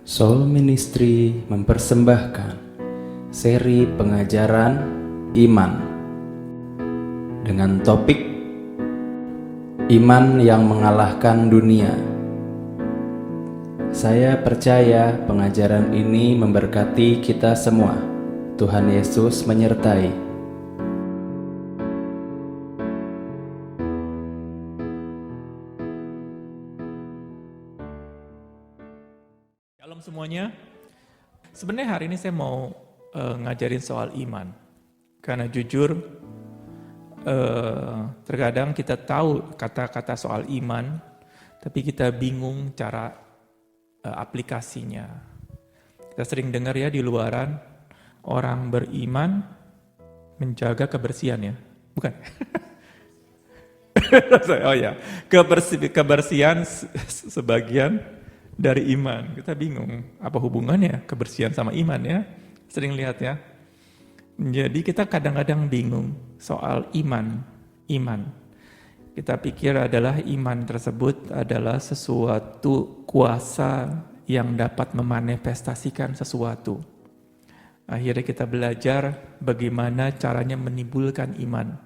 Soul Ministry mempersembahkan seri pengajaran iman dengan topik Iman yang mengalahkan dunia. Saya percaya pengajaran ini memberkati kita semua. Tuhan Yesus menyertai. Shalom semuanya. Sebenarnya hari ini saya mau ngajarin soal iman. Karena jujur, terkadang kita tahu kata-kata soal iman, tapi kita bingung cara aplikasinya. Kita sering dengar ya di luaran, orang beriman menjaga kebersihan ya. Bukan? Oh ya, kebersihan sebagian dari iman. Kita bingung, apa hubungannya kebersihan sama iman ya? Sering lihat ya. Jadi kita kadang-kadang bingung soal iman. Kita pikir adalah iman tersebut adalah sesuatu kuasa yang dapat memanifestasikan sesuatu. Akhirnya kita belajar bagaimana caranya menimbulkan iman.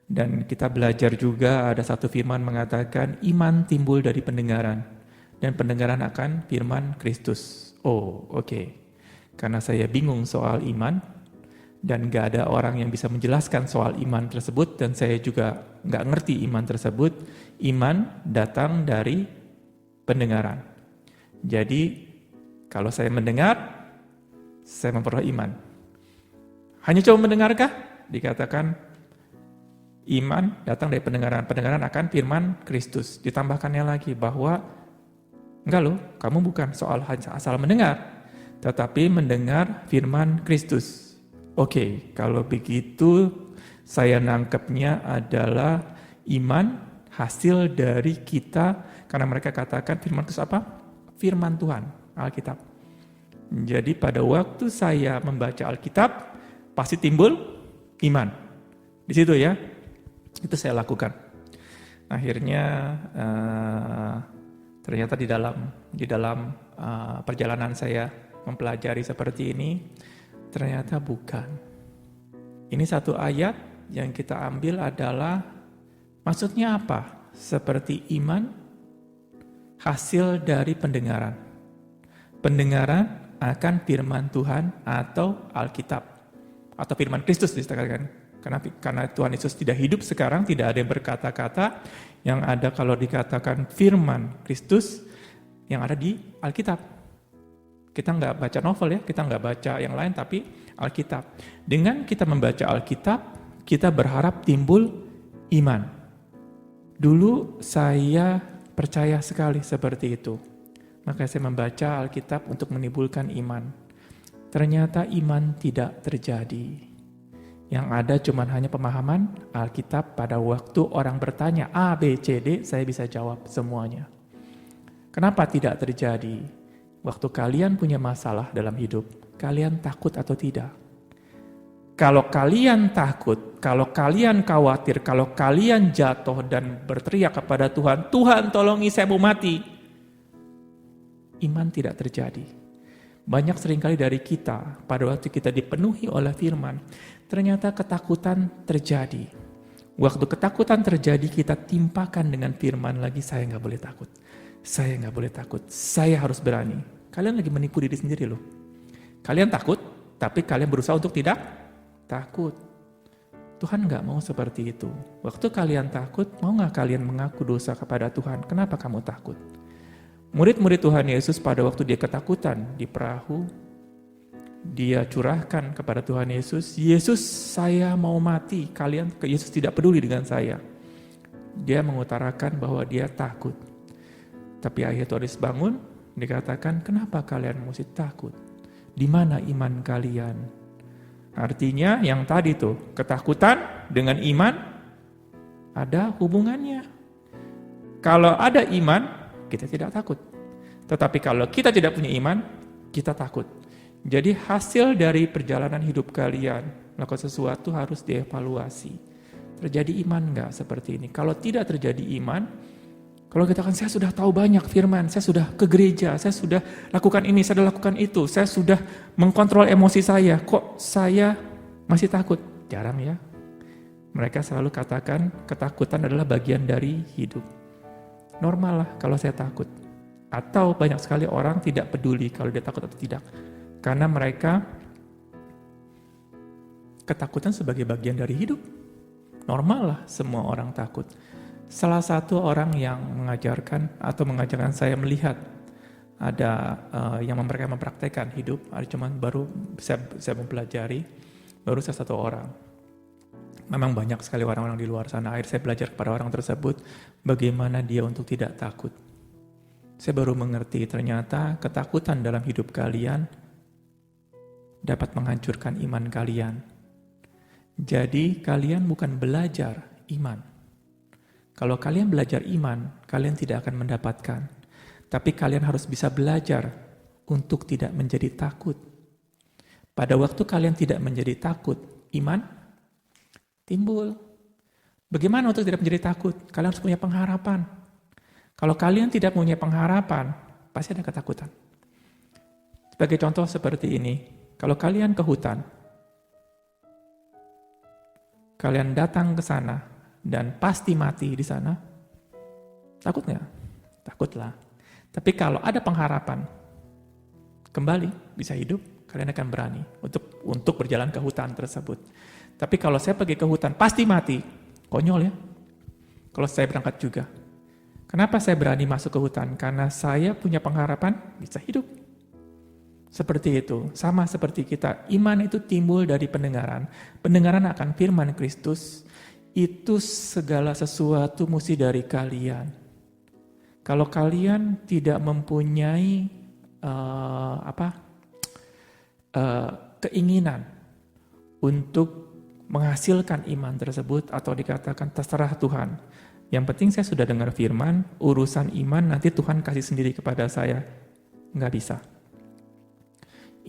Dan kita belajar juga ada satu firman mengatakan iman timbul dari pendengaran. Dan pendengaran akan firman Kristus. Oh, oke. Karena saya bingung soal iman, dan gak ada orang yang bisa menjelaskan soal iman tersebut, dan saya juga gak ngerti iman tersebut, iman datang dari pendengaran. Jadi, kalau saya mendengar, saya memperoleh iman. Hanya cuma mendengarkah? Dikatakan, iman datang dari pendengaran. Pendengaran akan firman Kristus. Ditambahkannya lagi bahwa enggak loh, kamu bukan soal asal mendengar, tetapi mendengar firman Kristus. Oke, kalau begitu saya nangkepnya adalah iman hasil dari kita, karena mereka katakan firman Kristus apa? Firman Tuhan, Alkitab. Jadi pada waktu saya membaca Alkitab, pasti timbul iman. Di situ ya, itu saya lakukan. Akhirnya ternyata di dalam perjalanan saya mempelajari seperti ini, ternyata bukan. Ini satu ayat yang kita ambil adalah, maksudnya apa? Seperti iman, hasil dari pendengaran. Pendengaran akan firman Tuhan atau Alkitab. Atau firman Kristus disatakan. Karena Tuhan Yesus tidak hidup sekarang, tidak ada yang berkata-kata, yang ada kalau dikatakan firman Kristus, yang ada di Alkitab. Kita nggak baca novel ya, kita nggak baca yang lain, tapi Alkitab. Dengan kita membaca Alkitab, kita berharap timbul iman. Dulu saya percaya sekali seperti itu. Maka saya membaca Alkitab untuk menimbulkan iman. Ternyata iman tidak terjadi. Yang ada cuma hanya pemahaman Alkitab pada waktu orang bertanya A, B, C, D, saya bisa jawab semuanya. Kenapa tidak terjadi? Waktu kalian punya masalah dalam hidup, kalian takut atau tidak? Kalau kalian takut, kalau kalian khawatir, kalau kalian jatuh dan berteriak kepada Tuhan, Tuhan tolongi saya mau mati, iman tidak terjadi. Banyak seringkali dari kita, pada waktu kita dipenuhi oleh firman, ternyata ketakutan terjadi. Waktu ketakutan terjadi, kita timpakan dengan firman lagi, saya nggak boleh takut. Saya nggak boleh takut, saya harus berani. Kalian lagi menipu diri sendiri loh. Kalian takut, tapi kalian berusaha untuk tidak takut. Tuhan nggak mau seperti itu. Waktu kalian takut, mau nggak kalian mengaku dosa kepada Tuhan? Kenapa kamu takut? Murid-murid Tuhan Yesus pada waktu dia ketakutan di perahu, dia curahkan kepada Tuhan Yesus, Yesus saya mau mati, Yesus tidak peduli dengan saya. Dia mengutarakan bahwa dia takut. Tapi akhirnya Tuhan Yesus bangun, dikatakan kenapa kalian mesti takut? Di mana iman kalian? Artinya yang tadi tuh, ketakutan dengan iman ada hubungannya. Kalau ada iman, kita tidak takut. Tetapi kalau kita tidak punya iman, kita takut. Jadi hasil dari perjalanan hidup kalian, melakukan sesuatu harus dievaluasi. Terjadi iman enggak seperti ini? Kalau tidak terjadi iman, Kalau kita kan saya sudah tahu banyak firman, saya sudah ke gereja, saya sudah lakukan ini, saya sudah lakukan itu, saya sudah mengkontrol emosi saya, kok saya masih takut? Jarang ya. Mereka selalu katakan ketakutan adalah bagian dari hidup. Normal lah kalau saya takut. Atau banyak sekali orang tidak peduli kalau dia takut atau tidak. Karena mereka ketakutan sebagai bagian dari hidup. Normal lah semua orang takut. Salah satu orang yang mengajarkan saya melihat ada yang mereka mempraktekkan hidup, ada cuman baru saya mempelajari, baru saya satu orang. Memang banyak sekali orang-orang di luar sana. Akhirnya saya belajar kepada orang tersebut bagaimana dia untuk tidak takut. Saya baru mengerti ternyata ketakutan dalam hidup kalian dapat menghancurkan iman kalian. Jadi kalian bukan belajar iman. Kalau kalian belajar iman, kalian tidak akan mendapatkan. Tapi kalian harus bisa belajar untuk tidak menjadi takut. Pada waktu kalian tidak menjadi takut, iman timbul. Bagaimana untuk tidak menjadi takut? Kalian harus punya pengharapan. Kalau kalian tidak punya pengharapan, pasti ada ketakutan. Sebagai contoh seperti ini, kalau kalian ke hutan, kalian datang ke sana, dan pasti mati di sana, takut nggak? Takutlah. Tapi kalau ada pengharapan, kembali bisa hidup, kalian akan berani untuk berjalan ke hutan tersebut. Tapi kalau saya pergi ke hutan, pasti mati. Konyol ya. Kalau saya berangkat juga. Kenapa saya berani masuk ke hutan? Karena saya punya pengharapan bisa hidup. Seperti itu. Sama seperti kita. Iman itu timbul dari pendengaran. Pendengaran akan firman Kristus. Itu segala sesuatu mesti dari kalian. Kalau kalian tidak mempunyai keinginan untuk menghasilkan iman tersebut atau dikatakan terserah Tuhan. Yang penting saya sudah dengar firman, urusan iman nanti Tuhan kasih sendiri kepada saya. Nggak bisa.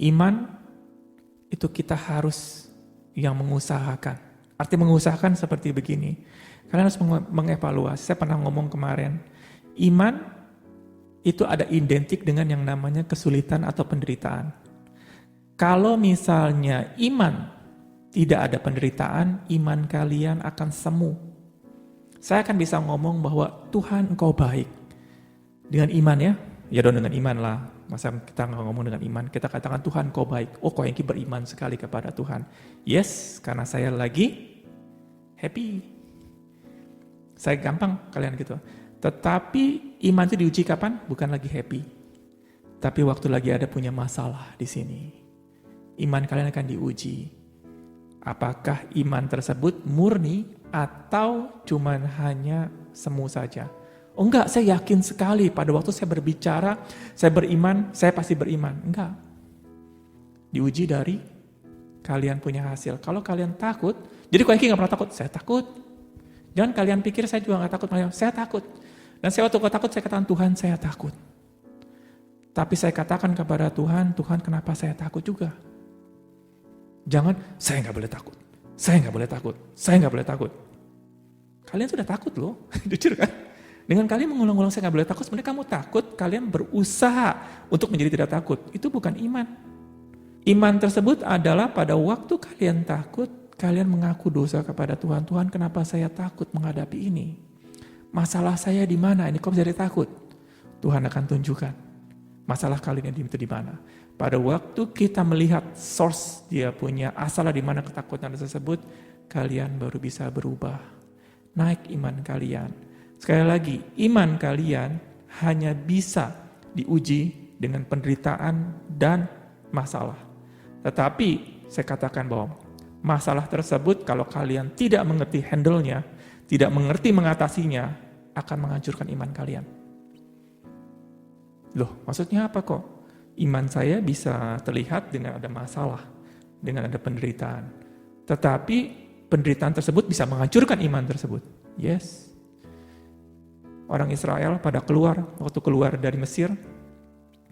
Iman itu kita harus yang mengusahakan. Arti mengusahakan seperti begini. Kalian harus mengevaluasi. Saya pernah ngomong kemarin, iman itu ada identik dengan yang namanya kesulitan atau penderitaan. Kalau misalnya iman tidak ada penderitaan, iman kalian akan semu. Saya akan bisa ngomong bahwa Tuhan Engkau baik. Dengan iman ya, ya dong dengan iman lah. Masa kita nggak ngomong dengan iman, kita katakan Tuhan Engkau baik. Oh, kau yang beriman sekali kepada Tuhan. Yes, karena saya lagi happy. Saya gampang kalian gitu. Tetapi iman itu diuji kapan? Bukan lagi happy. Tapi waktu lagi ada punya masalah di sini. Iman kalian akan diuji. Apakah iman tersebut murni atau cuman hanya semu saja? Oh enggak, saya yakin sekali pada waktu saya berbicara, saya beriman, saya pasti beriman. Enggak. Diuji dari kalian punya hasil. Kalau kalian takut, jadi kok Eki gak pernah takut? Saya takut. Jangan kalian pikir saya juga gak takut, saya takut. Dan saya waktu takut, saya katakan Tuhan saya takut. Tapi saya katakan kepada Tuhan, Tuhan kenapa saya takut juga? Jangan, saya gak boleh takut. Saya gak boleh takut. Saya gak boleh takut. Kalian sudah takut loh, jujur kan? Dengan kalian mengulang-ulang saya gak boleh takut, sebenarnya kamu takut, kalian berusaha untuk menjadi tidak takut. Itu bukan iman. Iman tersebut adalah pada waktu kalian takut, kalian mengaku dosa kepada Tuhan. Tuhan kenapa saya takut menghadapi ini? Masalah saya di mana? Ini kok jadi takut? Tuhan akan tunjukkan masalah kalian itu di mana. Pada waktu kita melihat source dia punya asal di mana ketakutan tersebut, kalian baru bisa berubah. Naik iman kalian. Sekali lagi, iman kalian hanya bisa diuji dengan penderitaan dan masalah. Tetapi saya katakan bahwa masalah tersebut kalau kalian tidak mengerti handle-nya, tidak mengerti mengatasinya, akan menghancurkan iman kalian. Loh, maksudnya apa kok? Iman saya bisa terlihat dengan ada masalah, dengan ada penderitaan. Tetapi penderitaan tersebut bisa menghancurkan iman tersebut. Yes. Orang Israel waktu keluar dari Mesir,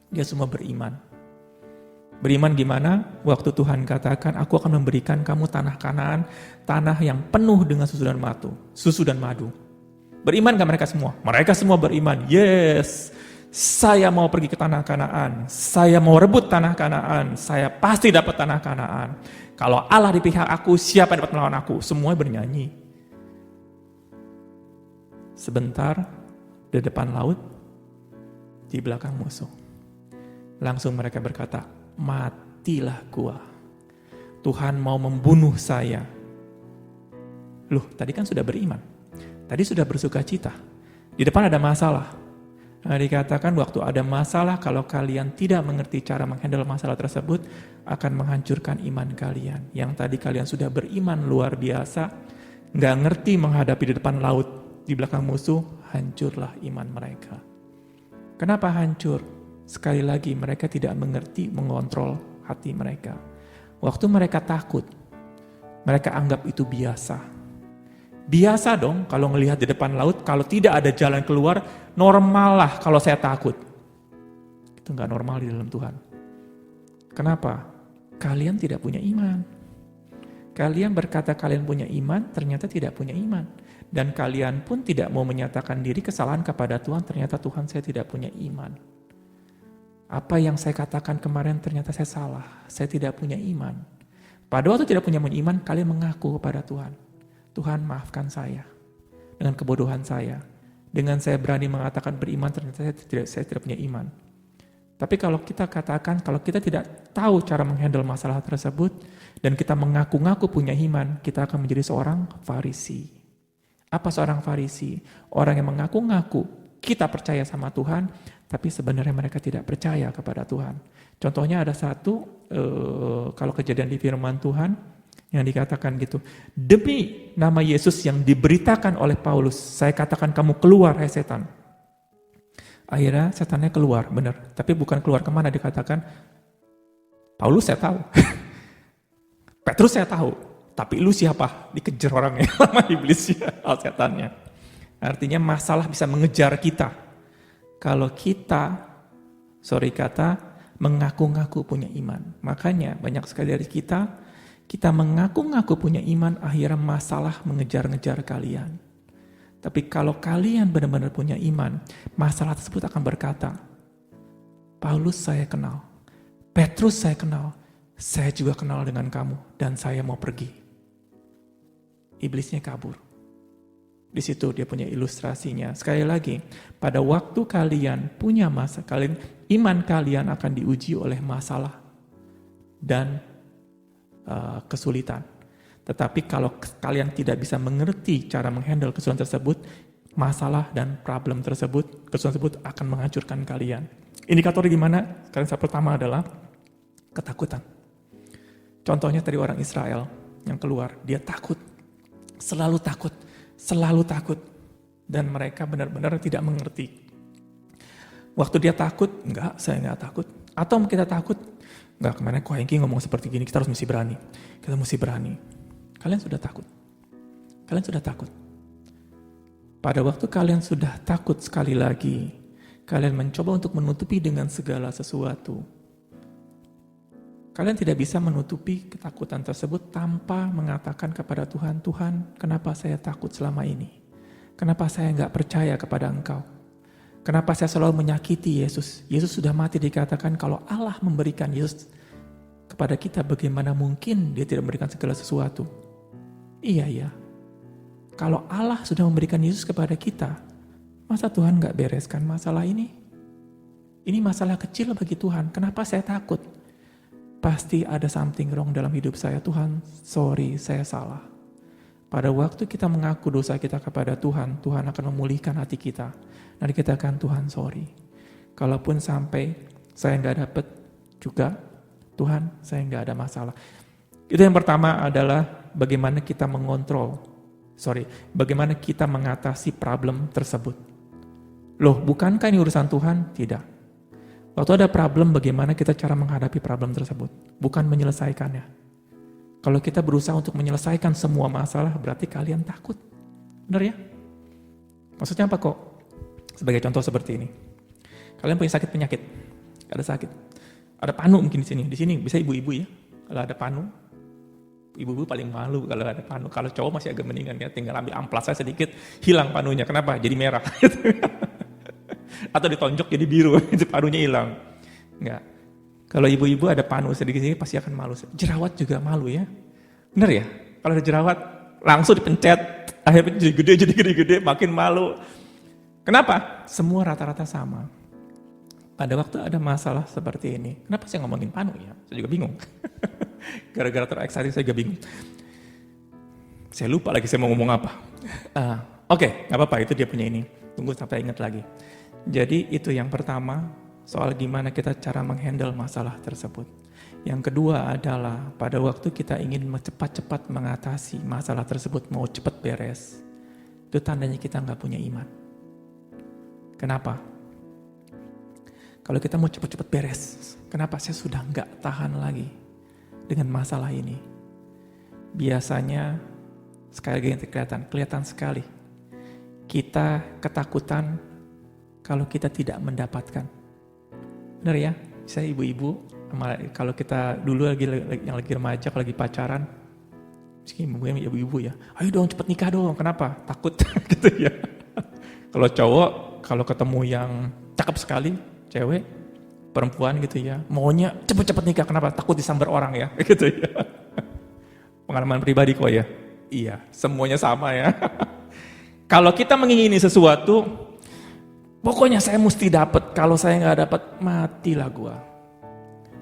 dia semua beriman. Beriman gimana? Waktu Tuhan katakan, aku akan memberikan kamu tanah Kanaan, tanah yang penuh dengan susu dan madu. Beriman gak mereka semua? Mereka semua beriman. Yes, saya mau pergi ke tanah Kanaan. Saya mau rebut tanah Kanaan. Saya pasti dapat tanah Kanaan. Kalau Allah di pihak aku, siapa yang dapat melawan aku? Semua bernyanyi. Sebentar, di depan laut, di belakang musuh. Langsung mereka berkata, matilah gua. Tuhan mau membunuh saya. Loh, tadi kan sudah beriman. Tadi sudah bersuka cita. Di depan ada masalah. Nah, dikatakan waktu ada masalah, kalau kalian tidak mengerti cara menghandle masalah tersebut, akan menghancurkan iman kalian. Yang tadi kalian sudah beriman luar biasa, nggak ngerti menghadapi di depan laut, di belakang musuh, hancurlah iman mereka. Kenapa hancur? Sekali lagi, mereka tidak mengerti mengontrol hati mereka. Waktu mereka takut, mereka anggap itu biasa. Biasa dong kalau ngelihat di depan laut, kalau tidak ada jalan keluar, normal lah kalau saya takut. Itu nggak normal di dalam Tuhan. Kenapa? Kalian tidak punya iman. Kalian berkata kalian punya iman, ternyata tidak punya iman. Dan kalian pun tidak mau menyatakan diri kesalahan kepada Tuhan, ternyata Tuhan saya tidak punya iman. Apa yang saya katakan kemarin ternyata saya salah, saya tidak punya iman. Pada waktu tidak punya iman, kalian mengaku kepada Tuhan. Tuhan maafkan saya dengan kebodohan saya. Dengan saya berani mengatakan beriman, ternyata saya tidak punya iman. Tapi kalau kita katakan, kalau kita tidak tahu cara menghandle masalah tersebut, dan kita mengaku-ngaku punya iman, kita akan menjadi seorang Farisi. Apa seorang Farisi? Orang yang mengaku-ngaku kita percaya sama Tuhan, tapi sebenarnya mereka tidak percaya kepada Tuhan. Contohnya ada satu, kalau kejadian di firman Tuhan, yang dikatakan gitu, demi nama Yesus yang diberitakan oleh Paulus, saya katakan kamu keluar, hai setan. Akhirnya setannya keluar, benar. Tapi bukan keluar kemana, dikatakan, Paulus saya tahu, Petrus saya tahu, tapi lu siapa? Dikejar orangnya, sama iblisnya, setannya. Artinya masalah bisa mengejar kita. Kalau kita, mengaku-ngaku punya iman. Makanya banyak sekali dari kita mengaku-ngaku punya iman, akhirnya masalah mengejar-ngejar kalian. Tapi kalau kalian benar-benar punya iman, masalah tersebut akan berkata, Paulus saya kenal, Petrus saya kenal, saya juga kenal dengan kamu, dan saya mau pergi. Iblisnya kabur. Di situ dia punya ilustrasinya. Sekali lagi, pada waktu kalian punya iman kalian akan diuji oleh masalah dan kesulitan. Tetapi kalau kalian tidak bisa mengerti cara menghandle kesulitan tersebut, masalah dan problem tersebut, kesulitan tersebut akan menghancurkan kalian. Indikator gimana? Sekarang yang pertama adalah ketakutan. Contohnya tadi orang Israel yang keluar, dia takut, selalu takut, dan mereka benar-benar tidak mengerti. Waktu dia takut, enggak, saya enggak takut. Atau kita takut, enggak, kemana kok Hengki ngomong seperti gini, kita harus mesti berani. Kita mesti berani. Kalian sudah takut. Pada waktu kalian sudah takut sekali lagi, kalian mencoba untuk menutupi dengan segala sesuatu. Kalian tidak bisa menutupi ketakutan tersebut tanpa mengatakan kepada Tuhan, Tuhan, kenapa saya takut selama ini? Kenapa saya enggak percaya kepada Engkau? Kenapa saya selalu menyakiti Yesus? Yesus sudah mati, dikatakan kalau Allah memberikan Yesus kepada kita, bagaimana mungkin dia tidak memberikan segala sesuatu? Iya. Kalau Allah sudah memberikan Yesus kepada kita, masa Tuhan gak bereskan masalah ini? Ini masalah kecil bagi Tuhan, kenapa saya takut? Pasti ada something wrong dalam hidup saya. Tuhan, sorry, saya salah. Pada waktu kita mengaku dosa kita kepada Tuhan, Tuhan akan memulihkan hati kita. Nah, dikatakan Tuhan sorry. Kalaupun sampai saya nggak dapat juga, Tuhan saya nggak ada masalah. Itu yang pertama adalah bagaimana kita bagaimana kita mengatasi problem tersebut. Loh, bukankah ini urusan Tuhan? Tidak. Waktu ada problem, bagaimana kita cara menghadapi problem tersebut? Bukan menyelesaikannya. Kalau kita berusaha untuk menyelesaikan semua masalah, berarti kalian takut. Benar ya? Maksudnya apa kok? Sebagai contoh seperti ini. Kalian punya penyakit. Ada sakit. Ada panu mungkin di sini. Di sini bisa ibu-ibu ya. Kalau ada panu. Ibu-ibu paling malu kalau ada panu. Kalau cowok masih agak mendingan ya, tinggal ambil amplas saya sedikit, hilang panunya. Kenapa? Jadi merah. Atau ditonjok jadi biru, panunya hilang. Enggak. Kalau ibu-ibu ada panu sedikit ini pasti akan malu. Jerawat juga malu ya. Bener ya? Kalau ada jerawat langsung dipencet, akhirnya jadi gede, makin malu. Kenapa? Semua rata-rata sama. Pada waktu ada masalah seperti ini, kenapa saya ngomongin panu ya? Saya juga bingung. Gara-gara tereksasi saya juga bingung. Saya lupa lagi saya mau ngomong apa. Oke, gak apa-apa, itu dia punya ini. Tunggu sampai ingat lagi. Jadi itu yang pertama, soal gimana kita cara menghandle masalah tersebut. Yang kedua adalah pada waktu kita ingin cepat-cepat mengatasi masalah tersebut, mau cepat beres, itu tandanya kita nggak punya iman. Kenapa? Kalau kita mau cepat-cepat beres, kenapa saya sudah nggak tahan lagi dengan masalah ini? Biasanya, sekali lagi yang kelihatan sekali, kita ketakutan kalau kita tidak mendapatkan. Benar ya? Saya ibu-ibu, kalau kita dulu yang lagi remaja, kalau lagi pacaran, mungkin ibu-ibu ya, ayo dong cepet nikah dong, kenapa? Takut gitu ya. Kalau cowok, kalau ketemu yang cakep sekali, cewek, perempuan gitu ya, maunya cepet-cepet nikah, kenapa? Takut disambar orang ya, gitu ya. Pengalaman pribadi kok ya? Iya, semuanya sama ya. Kalau kita mengingini sesuatu, pokoknya saya mesti dapat, kalau saya nggak dapat, matilah gua.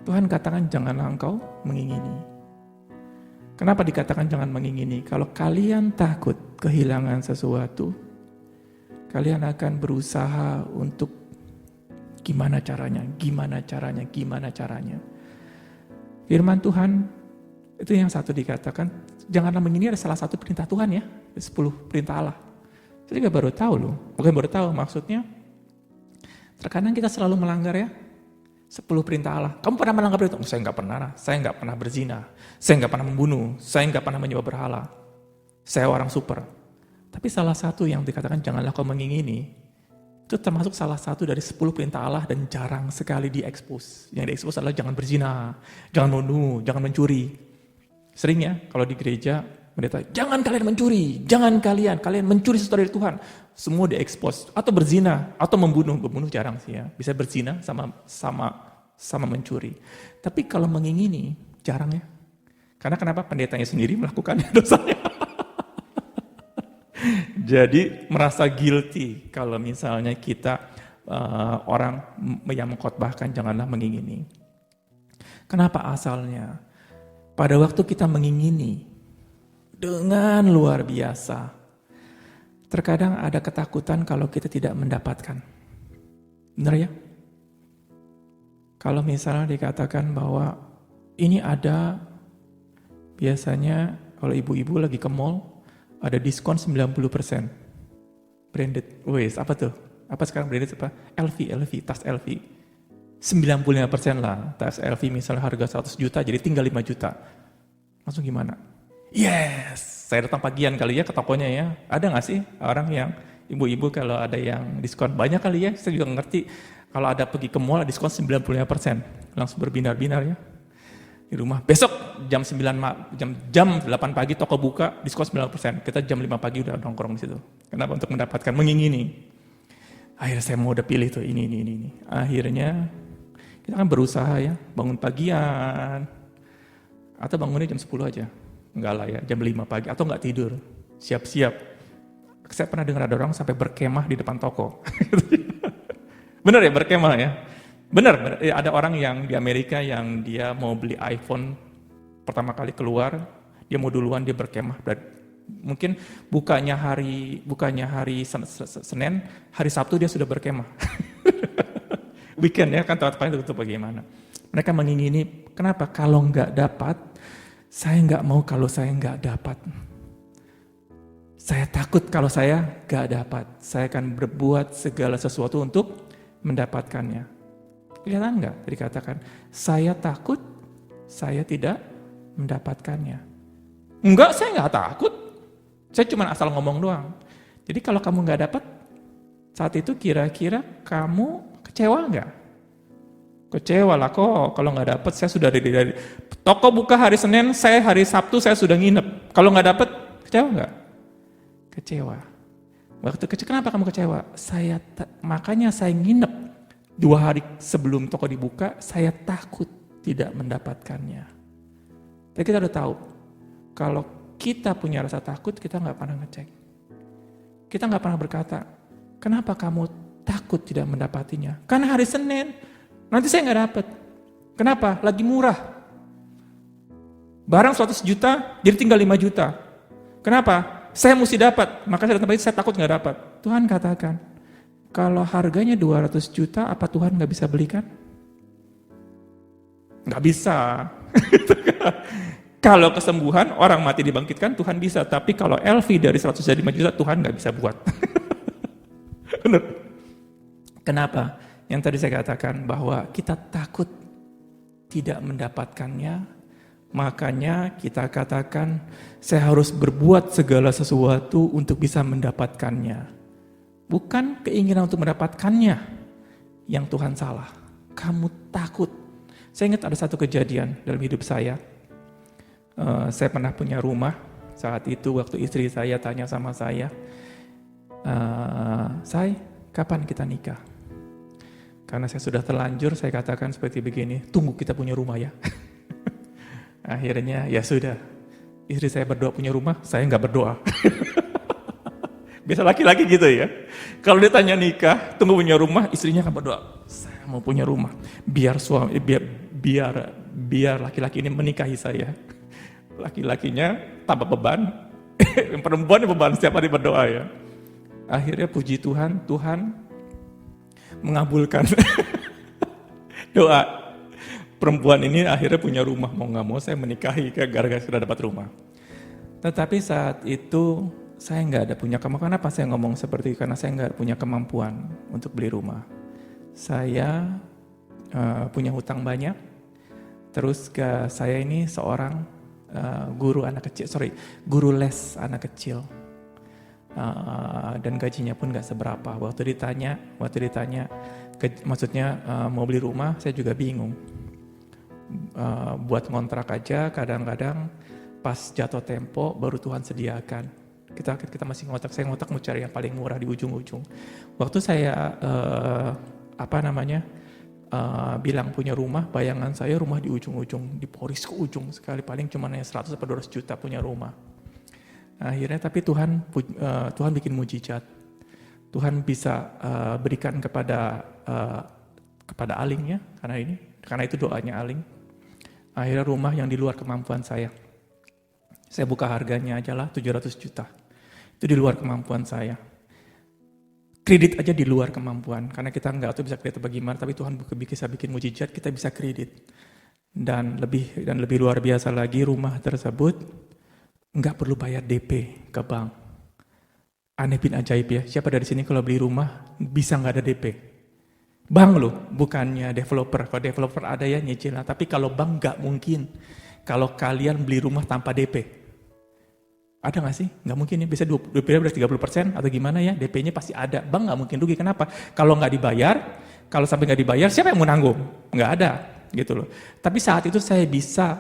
Tuhan katakan janganlah engkau mengingini. Kenapa dikatakan jangan mengingini? Kalau kalian takut kehilangan sesuatu, kalian akan berusaha untuk gimana caranya. Firman Tuhan, itu yang satu dikatakan, janganlah mengingini ada salah satu perintah Tuhan ya, 10 perintah Allah. Saya juga baru tahu loh, bukan baru tahu maksudnya, terkadang kita selalu melanggar ya, 10 perintah Allah. Kamu pernah melanggar perintah? Oh, saya nggak pernah berzina, saya nggak pernah membunuh, saya nggak pernah menyembah berhala, saya orang super. Tapi salah satu yang dikatakan janganlah kau mengingini, itu termasuk salah satu dari 10 perintah Allah dan jarang sekali diekspos. Yang diekspos adalah jangan berzina, jangan membunuh, jangan mencuri. Sering ya kalau di gereja pendeta, jangan kalian mencuri, jangan kalian mencuri sesuatu dari Tuhan. Semua diekspos, atau berzina, atau membunuh jarang sih ya. Bisa berzina sama mencuri. Tapi kalau mengingini, jarang ya. Karena kenapa? Pendetanya sendiri melakukannya dosanya. Jadi merasa guilty kalau misalnya kita orang yang mengkhotbahkan janganlah mengingini. Kenapa asalnya? Pada waktu kita mengingini dengan luar biasa, terkadang ada ketakutan kalau kita tidak mendapatkan. Benar ya? Kalau misalnya dikatakan bahwa ini ada, biasanya kalau ibu-ibu lagi ke mall, ada diskon 90%. Branded. Wes, apa tuh? Apa sekarang branded apa? LV, tas LV. 95% lah. Tas LV misalnya harga 100 juta, jadi tinggal 5 juta. Langsung gimana? Yes! Saya datang pagian kali ya ke tokonya ya. Ada gak sih orang yang, ibu-ibu kalau ada yang diskon? Banyak kali ya, saya juga ngerti. Kalau ada pergi ke mall, diskon 95%. Langsung berbinar-binar ya. Di rumah. Besok jam 8 pagi toko buka, diskon 9%. Kita jam 5 pagi udah nongkrong di situ. Kenapa? Untuk mendapatkan mengingini. Akhirnya saya mau udah pilih tuh ini. Akhirnya kita kan berusaha ya, bangun pagian. Atau bangunnya jam 10 aja. Enggak lah ya, jam 5 pagi. Atau enggak tidur. Siap-siap. Saya pernah dengar ada orang sampai berkemah di depan toko. Bener ya, berkemah ya? Benar, ada orang yang di Amerika yang dia mau beli iPhone pertama kali keluar, dia mau duluan, dia berkemah. Mungkin bukannya hari Senin, hari Sabtu dia sudah berkemah. Weekend ya, kan tempat-tempatnya tutup bagaimana. Mereka mengingini, kenapa? Kalau nggak dapat, saya nggak mau kalau saya nggak dapat. Saya takut kalau saya nggak dapat. Saya akan berbuat segala sesuatu untuk mendapatkannya. Kelihatan nggak? Dikatakan, saya takut, saya tidak mendapatkannya. Enggak, saya nggak takut. Saya cuma asal ngomong doang. Jadi kalau kamu nggak dapat, saat itu kira-kira kamu kecewa nggak? Kecewa lah kok, kalau nggak dapet saya sudah dari toko buka hari Senin, saya hari Sabtu saya sudah nginep. Kalau nggak dapet, kecewa nggak? Kecewa. Waktu kecil kenapa kamu kecewa? Makanya saya nginep 2 hari sebelum toko dibuka, saya takut tidak mendapatkannya. Tapi kita udah tahu, kalau kita punya rasa takut, kita nggak pernah ngecek. Kita nggak pernah berkata, kenapa kamu takut tidak mendapatinya? Karena hari Senin. Nanti saya nggak dapat. Kenapa? Lagi murah. Barang 100 juta, jadi tinggal 5 juta. Kenapa? Saya mesti dapat. Maka saya takut nggak dapat. Tuhan katakan, kalau harganya 200 juta, apa Tuhan nggak bisa belikan? Nggak bisa. Kalau kesembuhan, orang mati dibangkitkan, Tuhan bisa. Tapi kalau LV dari 100 jadi 5 juta, Tuhan nggak bisa buat. Benar. Kenapa? Yang tadi saya katakan bahwa kita takut tidak mendapatkannya, makanya kita katakan saya harus berbuat segala sesuatu untuk bisa mendapatkannya. Bukan keinginan untuk mendapatkannya yang Tuhan salah. Kamu takut. Saya ingat ada satu kejadian dalam hidup saya. Saya pernah punya rumah. Saat itu waktu istri saya tanya sama saya, "Say, kapan kita nikah?" Karena saya sudah terlanjur, saya katakan seperti begini, tunggu kita punya rumah ya. Akhirnya ya sudah, istri saya berdoa punya rumah, saya nggak berdoa. Biasa laki-laki gitu ya. Kalau dia tanya nikah, tunggu punya rumah, istrinya akan berdoa, saya mau punya rumah, biar suami, biar laki-laki ini menikahi saya. Laki-lakinya tambah beban, perempuan beban setiap hari berdoa ya. Akhirnya puji Tuhan, Tuhan mengabulkan doa perempuan ini, akhirnya punya rumah. Mau gak mau saya menikahi gara-gara sudah dapat rumah. Tetapi saat itu saya nggak ada punya kemampuan. Kenapa saya ngomong seperti itu? Karena saya nggak punya kemampuan untuk beli rumah. Saya punya hutang banyak. Terus saya ini seorang guru les anak kecil. Dan gajinya pun gak seberapa. Waktu ditanya maksudnya mau beli rumah, saya juga bingung. Buat ngontrak aja kadang-kadang pas jatuh tempo baru Tuhan sediakan. Kita masih saya ngontrak mau cari yang paling murah di ujung-ujung. Waktu saya bilang punya rumah, bayangan saya rumah di ujung-ujung, di Poris ke ujung sekali, paling cuma 100 atau 200 juta punya rumah. Akhirnya tapi Tuhan bikin mujizat. Tuhan bisa berikan kepada Aling ya, karena itu doanya Aling. Akhirnya rumah yang di luar kemampuan saya. Saya buka harganya aja lah 700 juta. Itu di luar kemampuan saya. Kredit aja di luar kemampuan, karena kita nggak tahu bisa kredit bagaimana, tapi Tuhan bisa bikin mujizat, kita bisa kredit. Dan lebih luar biasa lagi, rumah tersebut nggak perlu bayar DP ke bank. Aneh bin ajaib ya, siapa dari sini kalau beli rumah bisa nggak ada DP? Bank loh, bukannya developer. Kalau developer ada ya nyicil, tapi kalau bank nggak mungkin. Kalau kalian beli rumah tanpa DP, ada nggak sih? Nggak mungkin ya, bisa DP berarti 30% atau gimana ya, DP-nya pasti ada. Bank nggak mungkin rugi, kenapa? Kalau nggak dibayar, kalau sampai nggak dibayar, siapa yang mau nanggung? Nggak ada, gitu loh. Tapi saat itu saya bisa,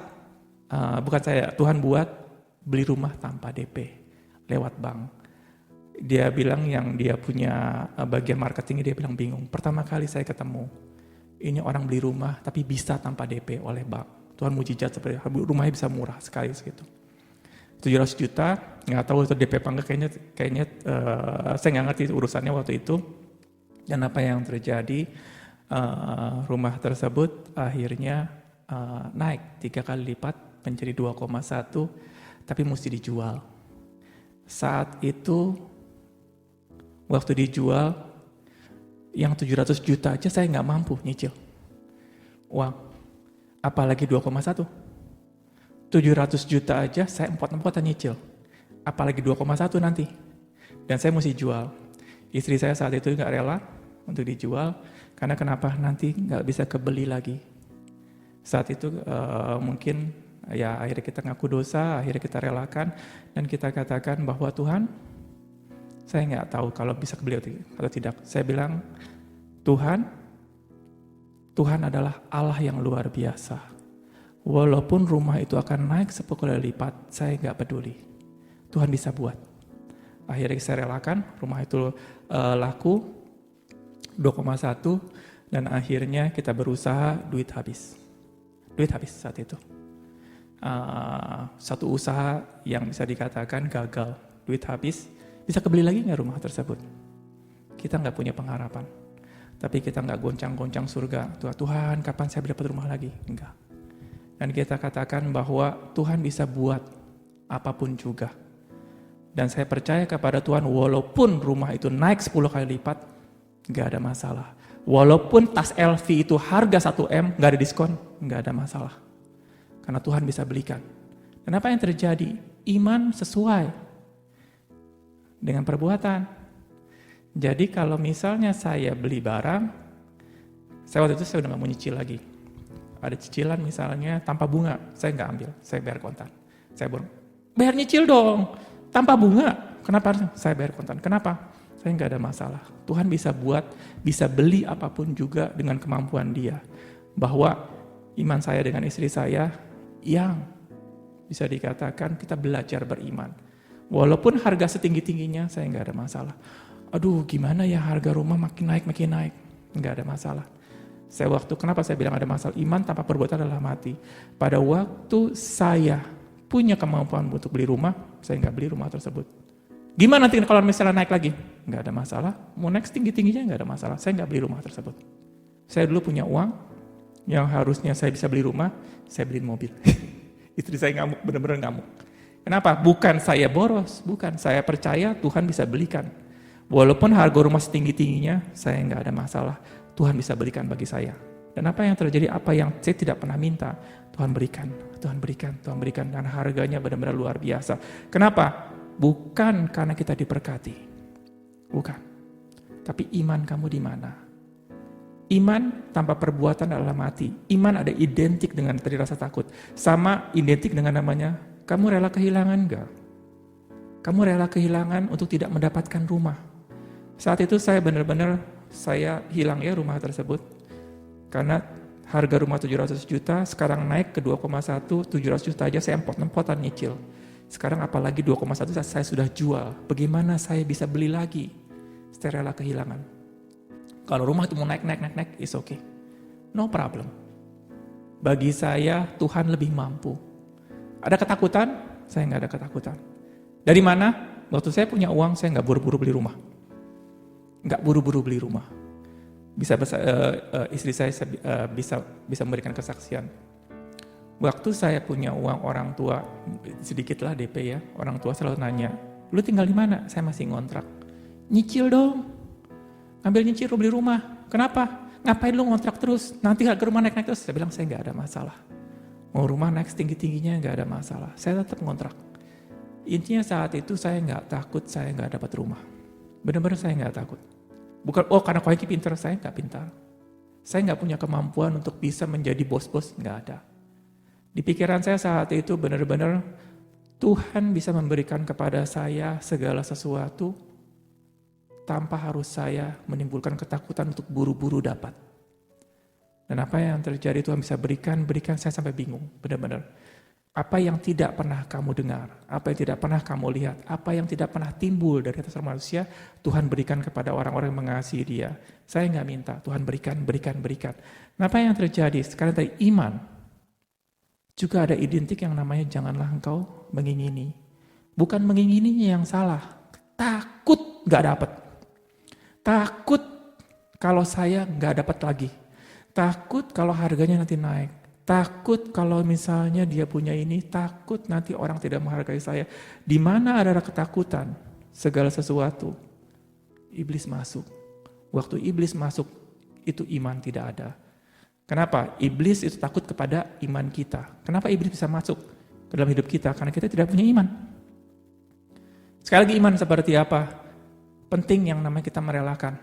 Tuhan buat beli rumah tanpa DP, lewat bank. Dia bilang yang dia punya bagian marketingnya, dia bilang bingung. Pertama kali saya ketemu, ini orang beli rumah tapi bisa tanpa DP oleh bank. Tuhan mujizat seperti rumahnya bisa murah sekali segitu. 700 juta, nggak tahu itu DP apa enggak, kayaknya saya nggak ngerti urusannya waktu itu. Dan apa yang terjadi, rumah tersebut akhirnya naik 3 kali lipat menjadi 2,1, tapi mesti dijual. Saat itu, waktu dijual, yang 700 juta aja saya nggak mampu nyicil uang, apalagi 2,1. 700 juta aja saya empot-empotan nyicil, apalagi 2,1 nanti. Dan saya mesti jual. Istri saya saat itu nggak rela untuk dijual, karena kenapa? Nanti nggak bisa kebeli lagi. Saat itu mungkin ya akhirnya kita ngaku dosa, akhirnya kita relakan, dan kita katakan bahwa Tuhan, saya nggak tahu kalau bisa kebeli atau tidak. Saya bilang, Tuhan, Tuhan adalah Allah yang luar biasa. Walaupun rumah itu akan naik 10 kali lipat, saya nggak peduli. Tuhan bisa buat. Akhirnya saya relakan, rumah itu laku 2,1 dan akhirnya kita berusaha, duit habis. Duit habis saat itu. Satu usaha yang bisa dikatakan gagal, duit habis, bisa kebeli lagi nggak rumah tersebut? Kita nggak punya pengharapan, tapi kita nggak goncang-goncang surga. Tuhan, kapan saya dapat rumah lagi? Enggak. Dan kita katakan bahwa Tuhan bisa buat apapun juga. Dan saya percaya kepada Tuhan, walaupun rumah itu naik 10 kali lipat, nggak ada masalah. Walaupun tas LV itu harga 1M, nggak ada diskon, nggak ada masalah. Karena Tuhan bisa belikan. Dan apa yang terjadi? Iman sesuai dengan perbuatan. Jadi kalau misalnya saya beli barang, saya waktu itu saya udah nggak mau nyicil lagi. Ada cicilan misalnya tanpa bunga, saya nggak ambil, saya bayar kontan. Saya bayar nyicil dong, tanpa bunga. Kenapa saya bayar kontan? Kenapa? Saya nggak ada masalah. Tuhan bisa buat, bisa beli apapun juga dengan kemampuan Dia. Bahwa iman saya dengan istri saya yang bisa dikatakan kita belajar beriman. Walaupun harga setinggi-tingginya, saya nggak ada masalah. Aduh, gimana ya harga rumah makin naik, nggak ada masalah. Kenapa saya bilang ada masalah? Iman tanpa perbuatan adalah mati. Pada waktu saya punya kemampuan untuk beli rumah, saya nggak beli rumah tersebut. Gimana nanti kalau misalnya naik lagi? Nggak ada masalah. Mau naik tinggi-tingginya nggak ada masalah. Saya nggak beli rumah tersebut. Saya dulu punya uang, yang harusnya saya bisa beli rumah, saya beliin mobil. Istri saya ngamuk, benar-benar ngamuk. Kenapa? Bukan saya boros, bukan. Saya percaya Tuhan bisa belikan. Walaupun harga rumah setinggi-tingginya, saya nggak ada masalah. Tuhan bisa berikan bagi saya. Dan apa yang terjadi, apa yang saya tidak pernah minta, Tuhan berikan, Tuhan berikan, Tuhan berikan. Dan harganya benar-benar luar biasa. Kenapa? Bukan karena kita diberkati. Bukan. Tapi iman kamu di mana? Iman tanpa perbuatan adalah mati. Iman ada identik dengan tadi rasa takut. Sama identik dengan namanya, kamu rela kehilangan enggak? Kamu rela kehilangan untuk tidak mendapatkan rumah. Saat itu saya benar-benar, saya hilang ya rumah tersebut. Karena harga rumah 700 juta, sekarang naik ke 2,1, 700 juta aja saya empot-empotan nyicil. Sekarang apalagi 2,1 saya sudah jual. Bagaimana saya bisa beli lagi? Saya rela kehilangan. Kalau rumah itu mau naik, it's okay. No problem. Bagi saya, Tuhan lebih mampu. Ada ketakutan? Saya nggak ada ketakutan. Dari mana? Waktu saya punya uang, saya nggak buru-buru beli rumah. Nggak buru-buru beli rumah. Istri saya bisa memberikan kesaksian. Waktu saya punya uang, orang tua, sedikitlah DP ya, orang tua selalu nanya, lu tinggal di mana? Saya masih ngontrak. Nyicil dong. Ambil nyicil beli rumah. Kenapa? Ngapain lu ngontrak terus? Nanti harga rumah naik-naik terus. Saya bilang saya nggak ada masalah. Mau rumah naik setinggi-tingginya nggak ada masalah. Saya tetap ngontrak. Intinya saat itu saya nggak takut saya nggak dapat rumah. Benar-benar saya nggak takut. Bukan, karena kau yang pintar, saya nggak pintar. Saya nggak punya kemampuan untuk bisa menjadi bos-bos, nggak ada. Di pikiran saya saat itu benar-benar Tuhan bisa memberikan kepada saya segala sesuatu tanpa harus saya menimbulkan ketakutan untuk buru-buru dapat. Dan apa yang terjadi Tuhan bisa berikan saya sampai bingung, benar-benar. Apa yang tidak pernah kamu dengar, apa yang tidak pernah kamu lihat, apa yang tidak pernah timbul dari atas manusia, Tuhan berikan kepada orang-orang yang mengasihi Dia. Saya nggak minta, Tuhan berikan. Nah, apa yang terjadi? Sekarang tadi iman, juga ada identik yang namanya janganlah engkau mengingini. Bukan mengingininya yang salah, takut nggak dapat. Takut kalau saya nggak dapat lagi. Takut kalau harganya nanti naik. Takut kalau misalnya dia punya ini. Takut nanti orang tidak menghargai saya. Di mana ada ketakutan, segala sesuatu, iblis masuk. Waktu iblis masuk, itu iman tidak ada. Kenapa? Iblis itu takut kepada iman kita. Kenapa iblis bisa masuk ke dalam hidup kita? Karena kita tidak punya iman. Sekali lagi iman seperti apa? Penting yang namanya kita merelakan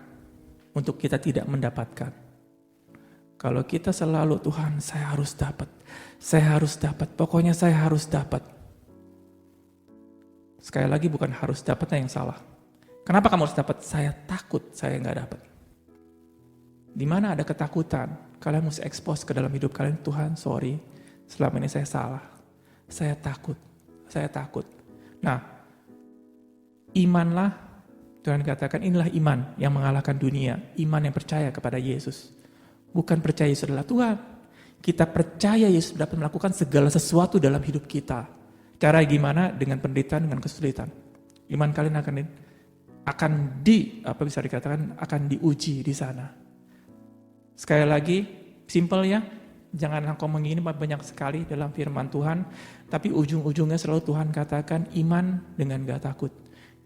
untuk kita tidak mendapatkan. Kalau kita selalu Tuhan saya harus dapat, pokoknya saya harus dapat. Sekali lagi bukan harus dapatnya yang salah. Kenapa kamu harus dapat? Saya takut saya nggak dapat. Di mana ada ketakutan, Kalian mesti expose ke dalam hidup kalian, Tuhan sorry, selama ini saya salah. Saya takut. Nah, imanlah, Tuhan katakan inilah iman yang mengalahkan dunia. Iman yang percaya kepada Yesus. Bukan percaya Yesus adalah Tuhan. Kita percaya Yesus dapat melakukan segala sesuatu dalam hidup kita. Cara gimana? Dengan penderitaan, dengan kesulitan. Iman kalian akan diuji di sana. Sekali lagi, simple ya. Jangan engkau mengingini banyak sekali dalam firman Tuhan. Tapi ujung-ujungnya selalu Tuhan katakan iman dengan gak takut.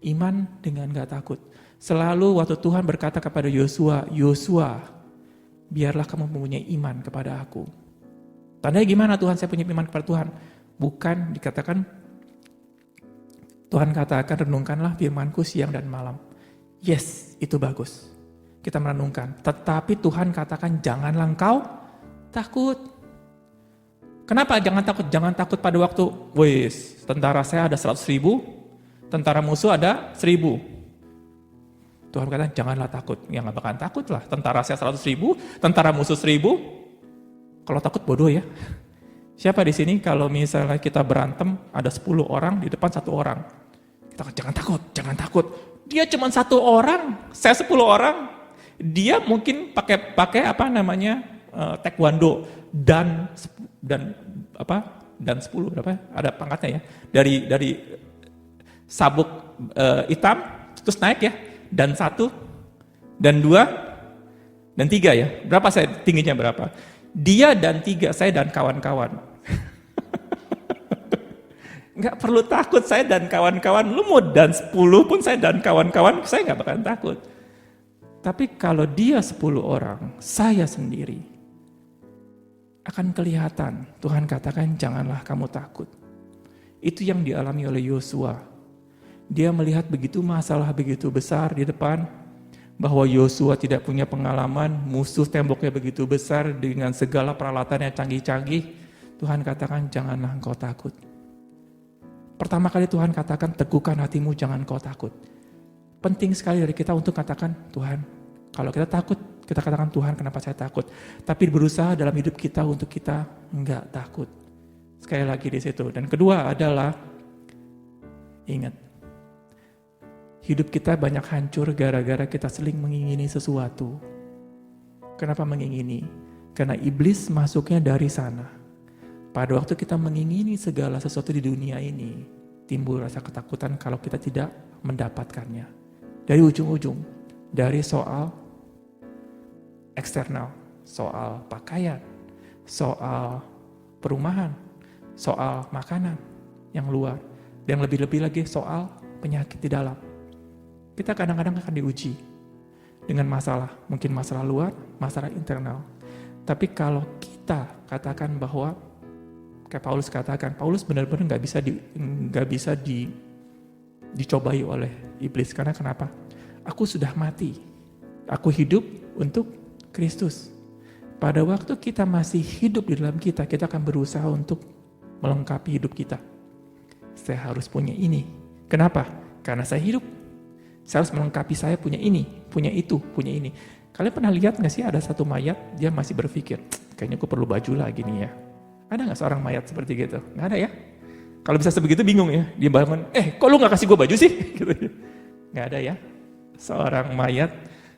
Iman dengan gak takut. Selalu waktu Tuhan berkata kepada Yosua, biarlah kamu mempunyai iman kepada aku. Tandanya gimana Tuhan saya punya iman kepada Tuhan? Bukan dikatakan, Tuhan katakan renungkanlah firmanku siang dan malam. Yes, itu bagus. Kita merenungkan. Tetapi Tuhan katakan janganlah engkau takut. Kenapa jangan takut? Jangan takut pada waktu, tentara saya ada 100.000, tentara musuh ada 1.000. Tuhan katakan janganlah takut. Ya gak bakalan takut lah. Tentara saya 100.000, tentara musuh 1.000. Kalau takut bodoh ya. Siapa di sini kalau misalnya kita berantem ada 10 orang di depan 1 orang. Kita jangan takut. Dia cuma 1 orang, saya 10 orang. Dia mungkin pakai taekwondo dan 10 berapa? Ada pangkatnya ya. Dari sabuk hitam terus naik ya. Dan 1 dan 2 dan 3 ya. Berapa saya tingginya berapa? Dia dan 3, saya dan kawan-kawan. Nggak perlu takut saya dan kawan-kawan. Lu mau dan 10 pun saya dan kawan-kawan, saya nggak bakalan takut. Tapi kalau dia 10 orang, saya sendiri, akan kelihatan. Tuhan katakan janganlah kamu takut. Itu yang dialami oleh Yosua. Dia melihat begitu masalah begitu besar di depan, bahwa Yosua tidak punya pengalaman, musuh temboknya begitu besar dengan segala peralatan yang canggih-canggih. Tuhan katakan janganlah engkau takut. Pertama kali Tuhan katakan teguhkan hatimu, jangan kau takut. Penting sekali dari kita untuk katakan Tuhan, kalau kita takut, kita katakan Tuhan kenapa saya takut. Tapi berusaha dalam hidup kita untuk kita enggak takut. Sekali lagi di situ. Dan kedua adalah ingat, hidup kita banyak hancur gara-gara kita seling mengingini sesuatu. Kenapa mengingini? Karena iblis masuknya dari sana. Pada waktu kita mengingini segala sesuatu di dunia ini, timbul rasa ketakutan kalau kita tidak mendapatkannya. Dari ujung-ujung, dari soal eksternal, soal pakaian, soal perumahan, soal makanan yang luar, dan lebih-lebih lagi soal penyakit di dalam. Kita kadang-kadang akan diuji dengan masalah, mungkin masalah luar, masalah internal. Tapi kalau kita katakan bahwa, kayak Paulus katakan, Paulus benar-benar nggak bisa dicobai oleh iblis. Karena kenapa? Aku sudah mati, aku hidup untuk Kristus. Pada waktu kita masih hidup di dalam kita akan berusaha untuk melengkapi hidup kita. Saya harus punya ini. Kenapa? Karena saya hidup. Saya harus melengkapi, saya punya ini, punya itu, punya ini. Kalian pernah lihat gak sih ada satu mayat, dia masih berpikir, kayaknya aku perlu baju lagi nih ya. Ada gak seorang mayat seperti gitu? Gak ada ya? Kalau bisa sebegitu bingung ya, dia bangun, kok lu gak kasih gue baju sih? Gitu. Gak ada ya? Seorang mayat,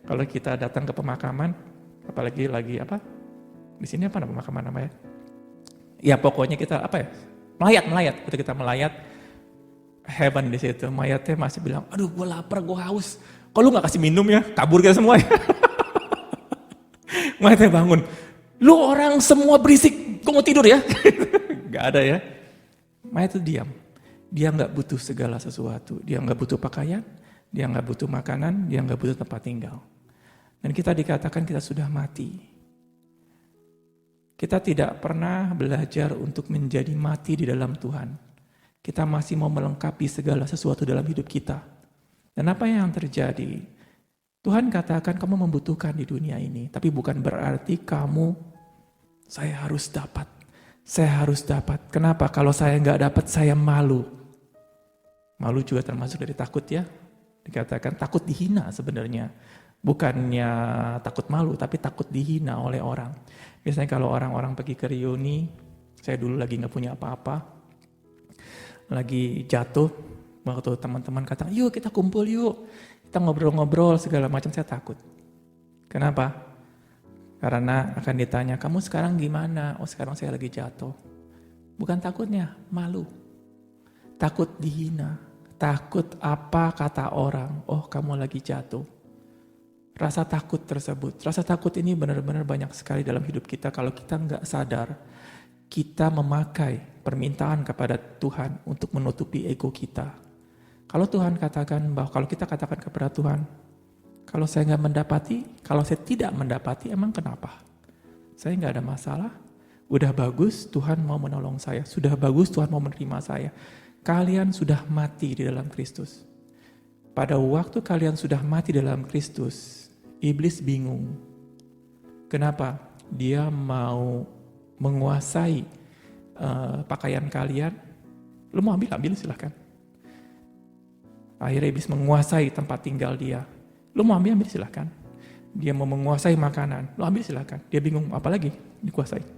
kalau kita datang ke pemakaman, apalagi lagi di sini apa pemakaman namanya? Ya pokoknya kita melayat, ketika kita melayat, heaven di situ, mayatnya masih bilang, aduh gue lapar, gue haus. Kok lu gak kasih minum ya? Kabur kita semua ya. Mayatnya bangun, lu orang semua berisik, gue mau tidur ya. Gak ada ya. Mayat itu diam. Dia gak butuh segala sesuatu. Dia gak butuh pakaian, dia gak butuh makanan, dia gak butuh tempat tinggal. Dan kita dikatakan kita sudah mati. Kita tidak pernah belajar untuk menjadi mati di dalam Tuhan. Kita masih mau melengkapi segala sesuatu dalam hidup kita. Dan apa yang terjadi? Tuhan katakan kamu membutuhkan di dunia ini. Tapi bukan berarti saya harus dapat. Saya harus dapat. Kenapa? Kalau saya nggak dapat, saya malu. Malu juga termasuk dari takut ya. Dikatakan takut dihina sebenarnya. Bukannya takut malu, tapi takut dihina oleh orang. Biasanya kalau orang-orang pergi ke reuni, saya dulu lagi gak punya apa-apa, lagi jatuh, waktu teman-teman kata, yuk kita kumpul yuk, kita ngobrol-ngobrol segala macam, saya takut. Kenapa? Karena akan ditanya, kamu sekarang gimana? Oh sekarang saya lagi jatuh. Bukan takutnya, malu. Takut dihina, takut apa kata orang, oh kamu lagi jatuh. Rasa takut tersebut, rasa takut ini benar-benar banyak sekali dalam hidup kita. Kalau kita nggak sadar, kita memakai permintaan kepada Tuhan untuk menutupi ego kita. Kalau Tuhan katakan bahwa, kalau kita katakan kepada Tuhan, kalau saya nggak mendapati, kalau saya tidak mendapati, emang kenapa? Saya nggak ada masalah. Udah bagus Tuhan mau menolong saya. Sudah bagus Tuhan mau menerima saya. Kalian sudah mati di dalam Kristus. Pada waktu kalian sudah mati dalam Kristus, iblis bingung. Kenapa? Dia mau menguasai pakaian kalian. Lu mau ambil silahkan. Akhirnya iblis menguasai tempat tinggal dia. Lu mau ambil silahkan. Dia mau menguasai makanan. Lu ambil silahkan. Dia bingung apalagi dikuasai.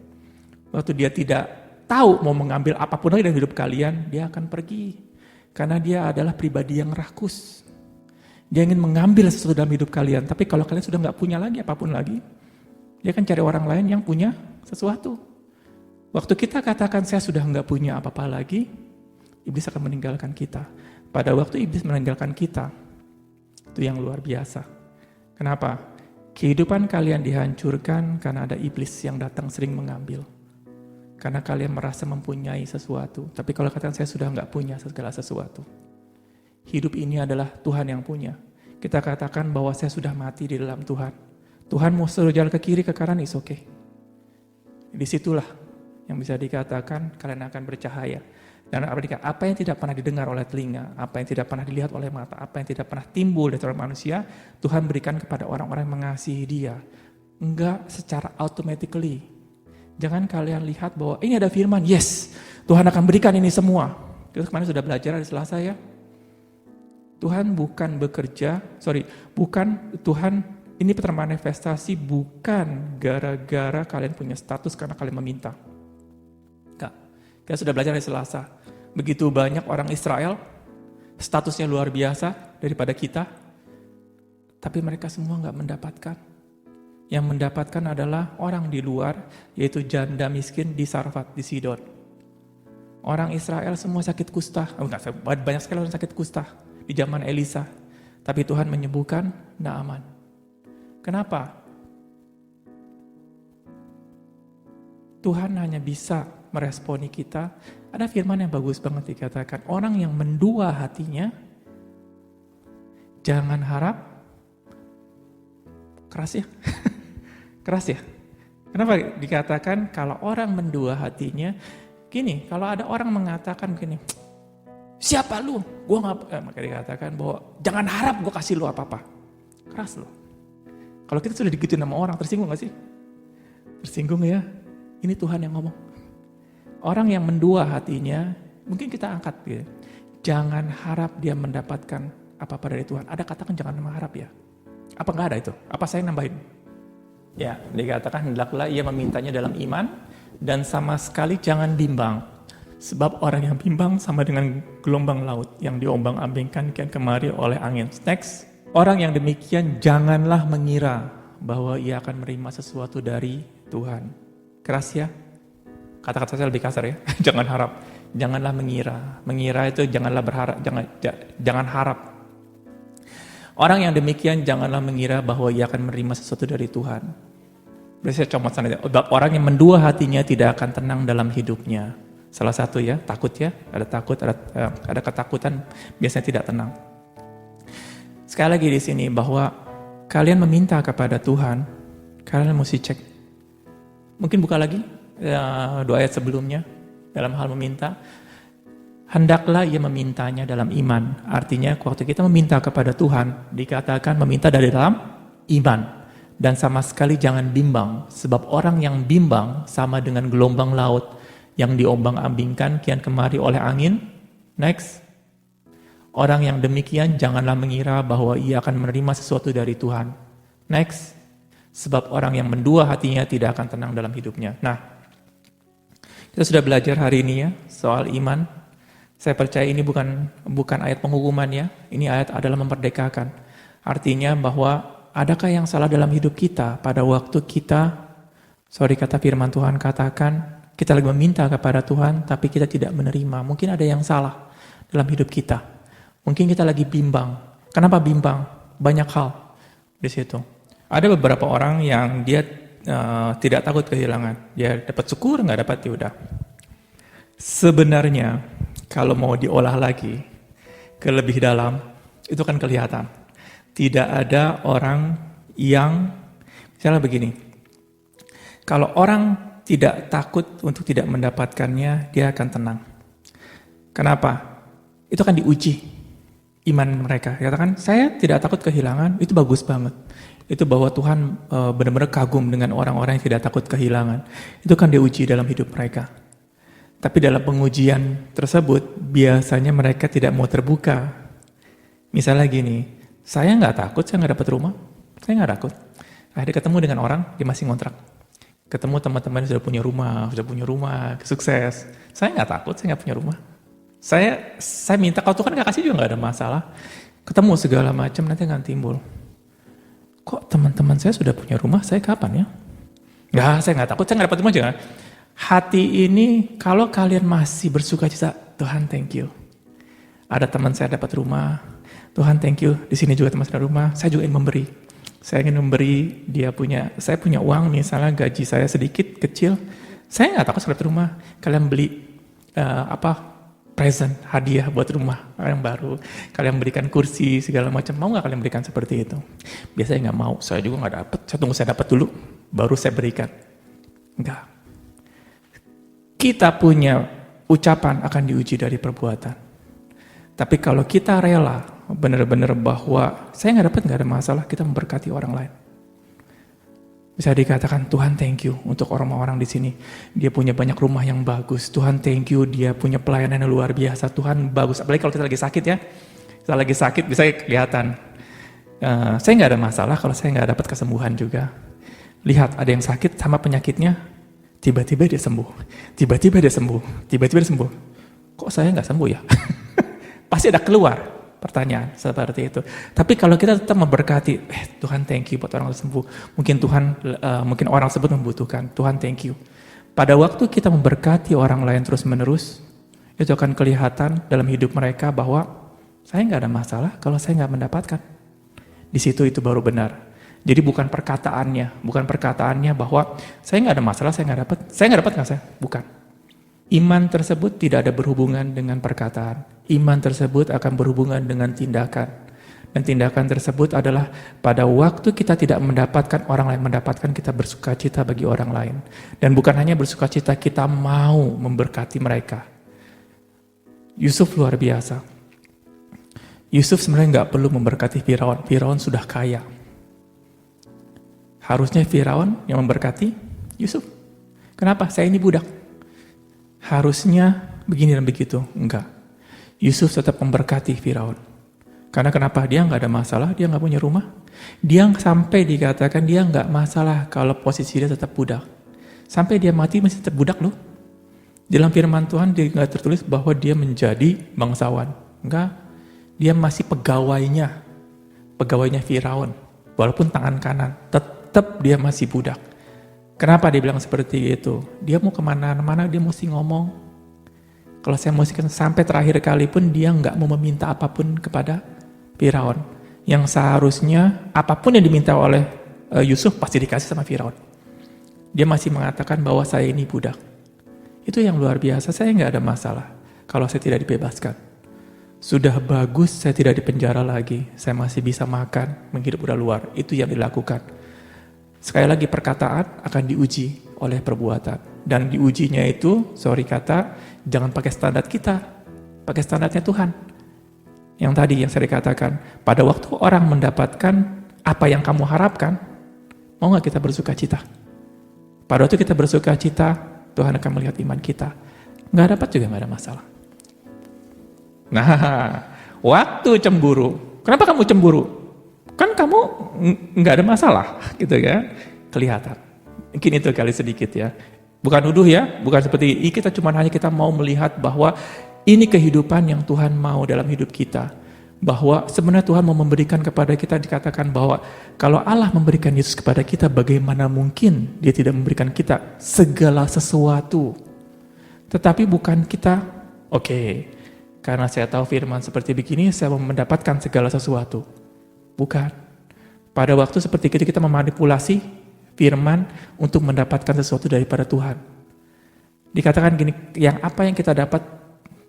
Waktu dia tidak tahu mau mengambil apapun lagi dalam hidup kalian, dia akan pergi. Karena dia adalah pribadi yang rakus. Dia ingin mengambil sesuatu dalam hidup kalian. Tapi kalau kalian sudah gak punya lagi apapun lagi, dia akan cari orang lain yang punya sesuatu. Waktu kita katakan saya sudah gak punya apa-apa lagi, iblis akan meninggalkan kita. Pada waktu iblis meninggalkan kita, itu yang luar biasa. Kenapa? Kehidupan kalian dihancurkan karena ada iblis yang datang sering mengambil. Karena kalian merasa mempunyai sesuatu. Tapi kalau katakan saya sudah nggak punya segala sesuatu. Hidup ini adalah Tuhan yang punya. Kita katakan bahwa saya sudah mati di dalam Tuhan. Tuhan mau suruh jalan ke kiri, ke kanan, is okay. Disitulah yang bisa dikatakan kalian akan bercahaya. Dan apa yang tidak pernah didengar oleh telinga, apa yang tidak pernah dilihat oleh mata, apa yang tidak pernah timbul dari seorang manusia, Tuhan berikan kepada orang-orang yang mengasihi dia. Enggak secara automatically. Jangan kalian lihat bahwa ini ada firman, yes, Tuhan akan berikan ini semua. Kita kemarin sudah belajar hari Selasa ya. Tuhan bukan Tuhan ini termanifestasi bukan gara-gara kalian punya status karena kalian meminta. Enggak. Kita sudah belajar hari Selasa. Begitu banyak orang Israel, statusnya luar biasa daripada kita, tapi mereka semua enggak mendapatkan. Yang mendapatkan adalah orang di luar, yaitu janda miskin di Sarfat, di Sidon. Orang Israel semua sakit kusta. Banyak sekali orang sakit kusta di zaman Elisa. Tapi Tuhan menyembuhkan Naaman. Kenapa? Tuhan hanya bisa meresponi kita. Ada firman yang bagus banget dikatakan. Orang yang mendua hatinya, jangan harap. Keras ya? Keras ya? Kenapa dikatakan kalau orang mendua hatinya, gini, kalau ada orang mengatakan gini, siapa lu? Maka dikatakan bahwa jangan harap gue kasih lu apa-apa. Keras loh. Kalau kita sudah digituin sama orang, tersinggung gak sih? Tersinggung ya? Ini Tuhan yang ngomong. Orang yang mendua hatinya, mungkin kita angkat gitu. Jangan harap dia mendapatkan apa-apa dari Tuhan. Ada katakan jangan mengharap ya. Apa gak ada itu? Apa saya nambahin? Ya, dikatakan hendaklah ia memintanya dalam iman dan sama sekali jangan bimbang. Sebab orang yang bimbang sama dengan gelombang laut yang diombang-ambingkan kian kemari oleh angin. Next, orang yang demikian janganlah mengira bahwa ia akan menerima sesuatu dari Tuhan. Keras ya? Kata-kata saya lebih kasar ya. Jangan harap. Janganlah mengira. Mengira itu janganlah berharap. Jangan harap. Orang yang demikian janganlah mengira bahwa ia akan menerima sesuatu dari Tuhan. Berarti saya comot sana. Orang yang mendua hatinya tidak akan tenang dalam hidupnya. Salah satu ya, takut ya. Ada takut, ada ketakutan, biasanya tidak tenang. Sekali lagi di sini bahwa kalian meminta kepada Tuhan, kalian mesti cek. Mungkin buka lagi dua ayat sebelumnya dalam hal meminta. Hendaklah ia memintanya dalam iman. Artinya waktu kita meminta kepada Tuhan, dikatakan meminta dari dalam iman. Dan sama sekali jangan bimbang, sebab orang yang bimbang sama dengan gelombang laut yang diombang-ambingkan kian kemari oleh angin. Next, orang yang demikian janganlah mengira bahwa ia akan menerima sesuatu dari Tuhan. Next, sebab orang yang mendua hatinya tidak akan tenang dalam hidupnya. Nah, kita sudah belajar hari ini ya soal iman. Saya percaya ini bukan ayat penghukuman ya. Ini ayat adalah memerdekakan. Artinya bahwa adakah yang salah dalam hidup kita pada waktu kita, kata firman Tuhan katakan, kita lagi meminta kepada Tuhan tapi kita tidak menerima. Mungkin ada yang salah dalam hidup kita. Mungkin kita lagi bimbang. Kenapa bimbang? Banyak hal di situ. Ada beberapa orang yang dia tidak takut kehilangan. Dia dapat syukur, nggak dapat ya udah. Sebenarnya kalau mau diolah lagi ke lebih dalam, itu kan kelihatan. Tidak ada orang yang, misalnya begini, kalau orang tidak takut untuk tidak mendapatkannya, dia akan tenang. Kenapa? Itu kan diuji iman mereka. Katakan, saya tidak takut kehilangan, itu bagus banget. Itu bahwa Tuhan benar-benar kagum dengan orang-orang yang tidak takut kehilangan. Itu kan diuji dalam hidup mereka. Tapi dalam pengujian tersebut, biasanya mereka tidak mau terbuka. Misalnya gini, saya nggak takut, saya nggak dapat rumah. Saya nggak takut. Akhirnya ketemu dengan orang, dia masih ngontrak. Ketemu teman-teman yang sudah punya rumah, sukses. Saya nggak takut, saya nggak punya rumah. Saya minta, kalau Tuhan nggak kasih juga nggak ada masalah. Ketemu segala macam, nanti akan timbul. Kok teman-teman saya sudah punya rumah, saya kapan ya? Nggak, saya nggak takut, saya nggak dapat rumah juga. Hati ini, kalau kalian masih bersuka cita, Tuhan thank you. Ada teman saya dapat rumah, Tuhan thank you. Di sini juga teman saya ada rumah, saya juga ingin memberi. Saya ingin memberi, saya punya uang, misalnya gaji saya sedikit, kecil. Saya nggak takut dapat rumah. Kalian beli present, hadiah buat rumah yang baru. Kalian berikan kursi, segala macam. Mau nggak kalian berikan seperti itu? Biasanya nggak mau, saya juga nggak dapat. Saya tunggu saya dapat dulu, baru saya berikan. Enggak. Kita punya ucapan akan diuji dari perbuatan. Tapi kalau kita rela, benar-benar bahwa saya nggak ada masalah, kita memberkati orang lain. Bisa dikatakan, Tuhan thank you untuk orang-orang di sini. Dia punya banyak rumah yang bagus. Tuhan thank you, dia punya pelayanan yang luar biasa. Tuhan bagus. Apalagi kalau kita lagi sakit ya. Kita lagi sakit bisa kelihatan. Saya nggak ada masalah kalau saya nggak dapat kesembuhan juga. Lihat, ada yang sakit sama penyakitnya, tiba-tiba dia sembuh. Tiba-tiba dia sembuh. Kok saya nggak sembuh ya? Pasti ada keluar pertanyaan seperti itu. Tapi kalau kita tetap memberkati, Tuhan thank you buat orang sembuh. Mungkin orang tersebut membutuhkan. Tuhan thank you. Pada waktu kita memberkati orang lain terus-menerus, itu akan kelihatan dalam hidup mereka bahwa saya nggak ada masalah kalau saya nggak mendapatkan. Di situ itu baru benar. Jadi bukan perkataannya bahwa saya nggak ada masalah, saya nggak dapat nggak saya? Bukan. Iman tersebut tidak ada berhubungan dengan perkataan. Iman tersebut akan berhubungan dengan tindakan. Dan tindakan tersebut adalah pada waktu kita tidak mendapatkan, orang lain mendapatkan, kita bersukacita bagi orang lain. Dan bukan hanya bersukacita, kita mau memberkati mereka. Yusuf luar biasa. Yusuf sebenarnya nggak perlu memberkati Firaun. Firaun sudah kaya. Harusnya Firaun yang memberkati Yusuf. Kenapa? Saya ini budak. Harusnya begini dan begitu. Enggak. Yusuf tetap memberkati Firaun. Karena kenapa? Dia nggak ada masalah, dia nggak punya rumah. Dia sampai dikatakan dia nggak masalah kalau posisi dia tetap budak. Sampai dia mati masih tetap budak loh. Dalam firman Tuhan dia nggak tertulis bahwa dia menjadi bangsawan. Enggak. Dia masih pegawainya Firaun. Walaupun tangan kanan, tetap dia masih budak. Kenapa dia bilang seperti itu? Dia mau kemana-mana, dia mesti ngomong. Kalau saya mesti sampai terakhir kali pun dia nggak mau meminta apapun kepada Firaun. Yang seharusnya apapun yang diminta oleh Yusuf pasti dikasih sama Firaun. Dia masih mengatakan bahwa saya ini budak. Itu yang luar biasa, saya nggak ada masalah kalau saya tidak dibebaskan. Sudah bagus saya tidak dipenjara lagi, saya masih bisa makan, menghidup udah luar. Itu yang dilakukan. Sekali lagi perkataan akan diuji oleh perbuatan. Dan diujinya itu, jangan pakai standar kita, pakai standarnya Tuhan. Yang tadi yang saya katakan, pada waktu orang mendapatkan apa yang kamu harapkan, mau gak kita bersuka cita? Pada waktu kita bersuka cita, Tuhan akan melihat iman kita. Gak dapat juga gak ada masalah. Nah, waktu cemburu. Kenapa kamu cemburu? kan kamu nggak ada masalah gitu kan, kelihatan. Mungkin itu kali sedikit ya. Bukan nuduh ya, bukan seperti ini, kita cuma hanya kita mau melihat bahwa ini kehidupan yang Tuhan mau dalam hidup kita. Bahwa sebenarnya Tuhan mau memberikan kepada kita, dikatakan bahwa kalau Allah memberikan Yesus kepada kita, bagaimana mungkin Dia tidak memberikan kita segala sesuatu. Tetapi bukan kita, oke, karena saya tahu firman seperti begini, saya mau mendapatkan segala sesuatu. Bukan. Pada waktu seperti itu kita memanipulasi firman untuk mendapatkan sesuatu daripada Tuhan. Dikatakan gini, apa yang kita dapat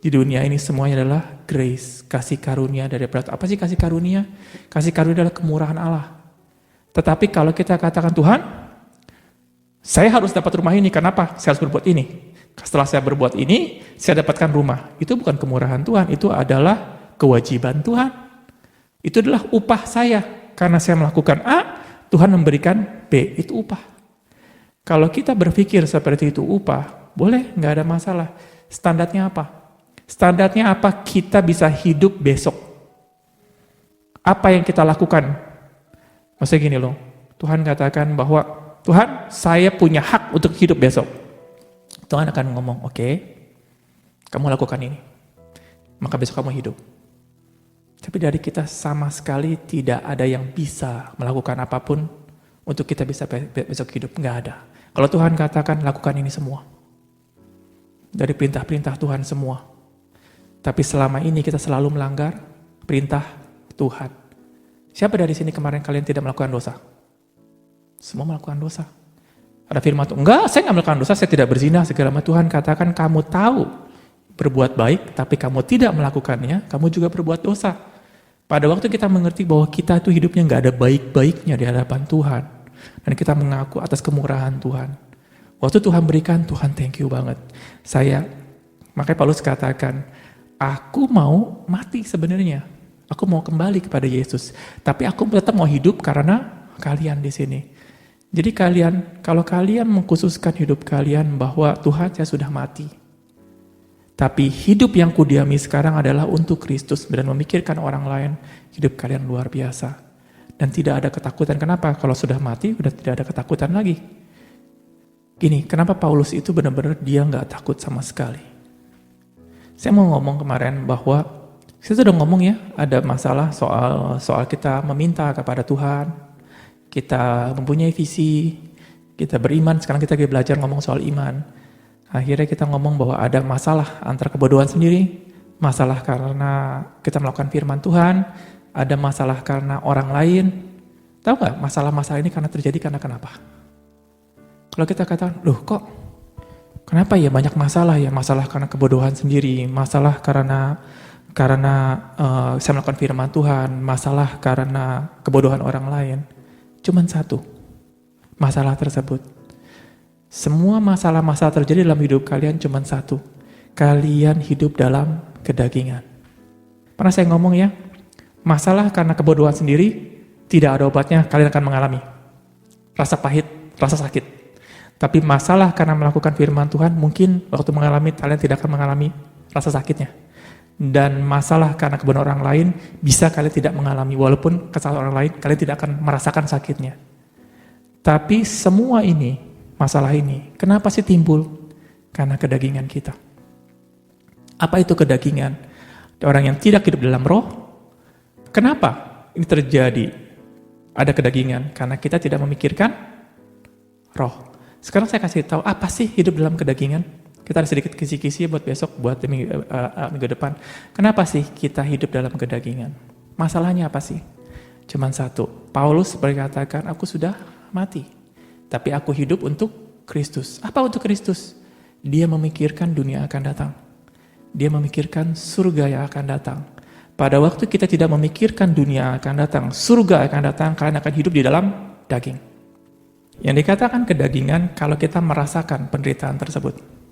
di dunia ini semuanya adalah grace, kasih karunia daripada. Apa sih kasih karunia? Kasih karunia adalah kemurahan Allah. Tetapi kalau kita katakan, Tuhan, saya harus dapat rumah ini, kenapa? Saya harus berbuat ini. Setelah saya berbuat ini, saya dapatkan rumah. Itu bukan kemurahan Tuhan, itu adalah kewajiban Tuhan. Itu adalah upah saya. Karena saya melakukan A, Tuhan memberikan B, itu upah. Kalau kita berpikir seperti itu upah, boleh, nggak ada masalah. Standarnya apa? Standarnya apa kita bisa hidup besok? Apa yang kita lakukan? Maksudnya gini loh, Tuhan katakan bahwa, Tuhan, saya punya hak untuk hidup besok. Tuhan akan ngomong, oke, kamu lakukan ini, maka besok kamu hidup. Tapi dari kita sama sekali tidak ada yang bisa melakukan apapun untuk kita bisa besok hidup, nggak ada. Kalau Tuhan katakan, lakukan ini semua. Dari perintah-perintah Tuhan semua. Tapi selama ini kita selalu melanggar perintah Tuhan. Siapa dari sini kemarin kalian tidak melakukan dosa? Semua melakukan dosa. Ada firman Tuhan, enggak, saya nggak melakukan dosa, saya tidak berzina, segala macam. Tuhan katakan, kamu tahu berbuat baik, tapi kamu tidak melakukannya, kamu juga berbuat dosa. Pada waktu kita mengerti bahwa kita itu hidupnya nggak ada baik-baiknya di hadapan Tuhan, dan kita mengaku atas kemurahan Tuhan. Waktu Tuhan berikan, Tuhan thank you banget. Makanya Paulus katakan, aku mau mati sebenarnya. Aku mau kembali kepada Yesus. Tapi aku tetap mau hidup karena kalian di sini. Jadi kalau kalian mengkhususkan hidup kalian bahwa Tuhan, saya sudah mati. Tapi hidup yang kudiami sekarang adalah untuk Kristus dan memikirkan orang lain, hidup kalian luar biasa. Dan tidak ada ketakutan. Kenapa? Kalau sudah mati, udah tidak ada ketakutan lagi. Gini, kenapa Paulus itu benar-benar dia nggak takut sama sekali? Saya mau ngomong kemarin bahwa saya sudah ngomong ya, ada masalah soal kita meminta kepada Tuhan, kita mempunyai visi, kita beriman. Sekarang kita lagi belajar ngomong soal iman. Akhirnya kita ngomong bahwa ada masalah antara kebodohan sendiri, masalah karena kita melakukan firman Tuhan, ada masalah karena orang lain. Tahu nggak masalah-masalah ini terjadi karena kenapa? Kalau kita katakan, loh kok kenapa ya banyak masalah ya? Masalah karena kebodohan sendiri, masalah karena saya melakukan firman Tuhan, masalah karena kebodohan orang lain. Cuman satu, masalah tersebut. Semua masalah-masalah terjadi dalam hidup kalian cuman satu. Kalian hidup dalam kedagingan. Pernah saya ngomong ya, masalah karena kebodohan sendiri, tidak ada obatnya, kalian akan mengalami. Rasa pahit, rasa sakit. Tapi masalah karena melakukan firman Tuhan, mungkin waktu mengalami, kalian tidak akan mengalami rasa sakitnya. Dan masalah karena kebodohan orang lain, bisa kalian tidak mengalami. Walaupun kesalahan orang lain, kalian tidak akan merasakan sakitnya. Tapi semua ini, masalah ini, kenapa sih timbul? Karena kedagingan kita. Apa itu kedagingan? Orang yang tidak hidup dalam roh. Kenapa ini terjadi? Ada kedagingan, karena kita tidak memikirkan roh. Sekarang saya kasih tahu apa sih hidup dalam kedagingan. Kita ada sedikit kisi-kisi buat besok, buat minggu depan. Kenapa sih kita hidup dalam kedagingan? Masalahnya apa sih? Cuman satu. Paulus berkatakan, aku sudah mati, tapi aku hidup untuk Kristus. Apa untuk Kristus? Dia memikirkan dunia akan datang. Dia memikirkan surga yang akan datang. Pada waktu kita tidak memikirkan dunia akan datang, surga akan datang, kalian akan hidup di dalam daging. Yang dikatakan kedagingan kalau kita merasakan penderitaan tersebut.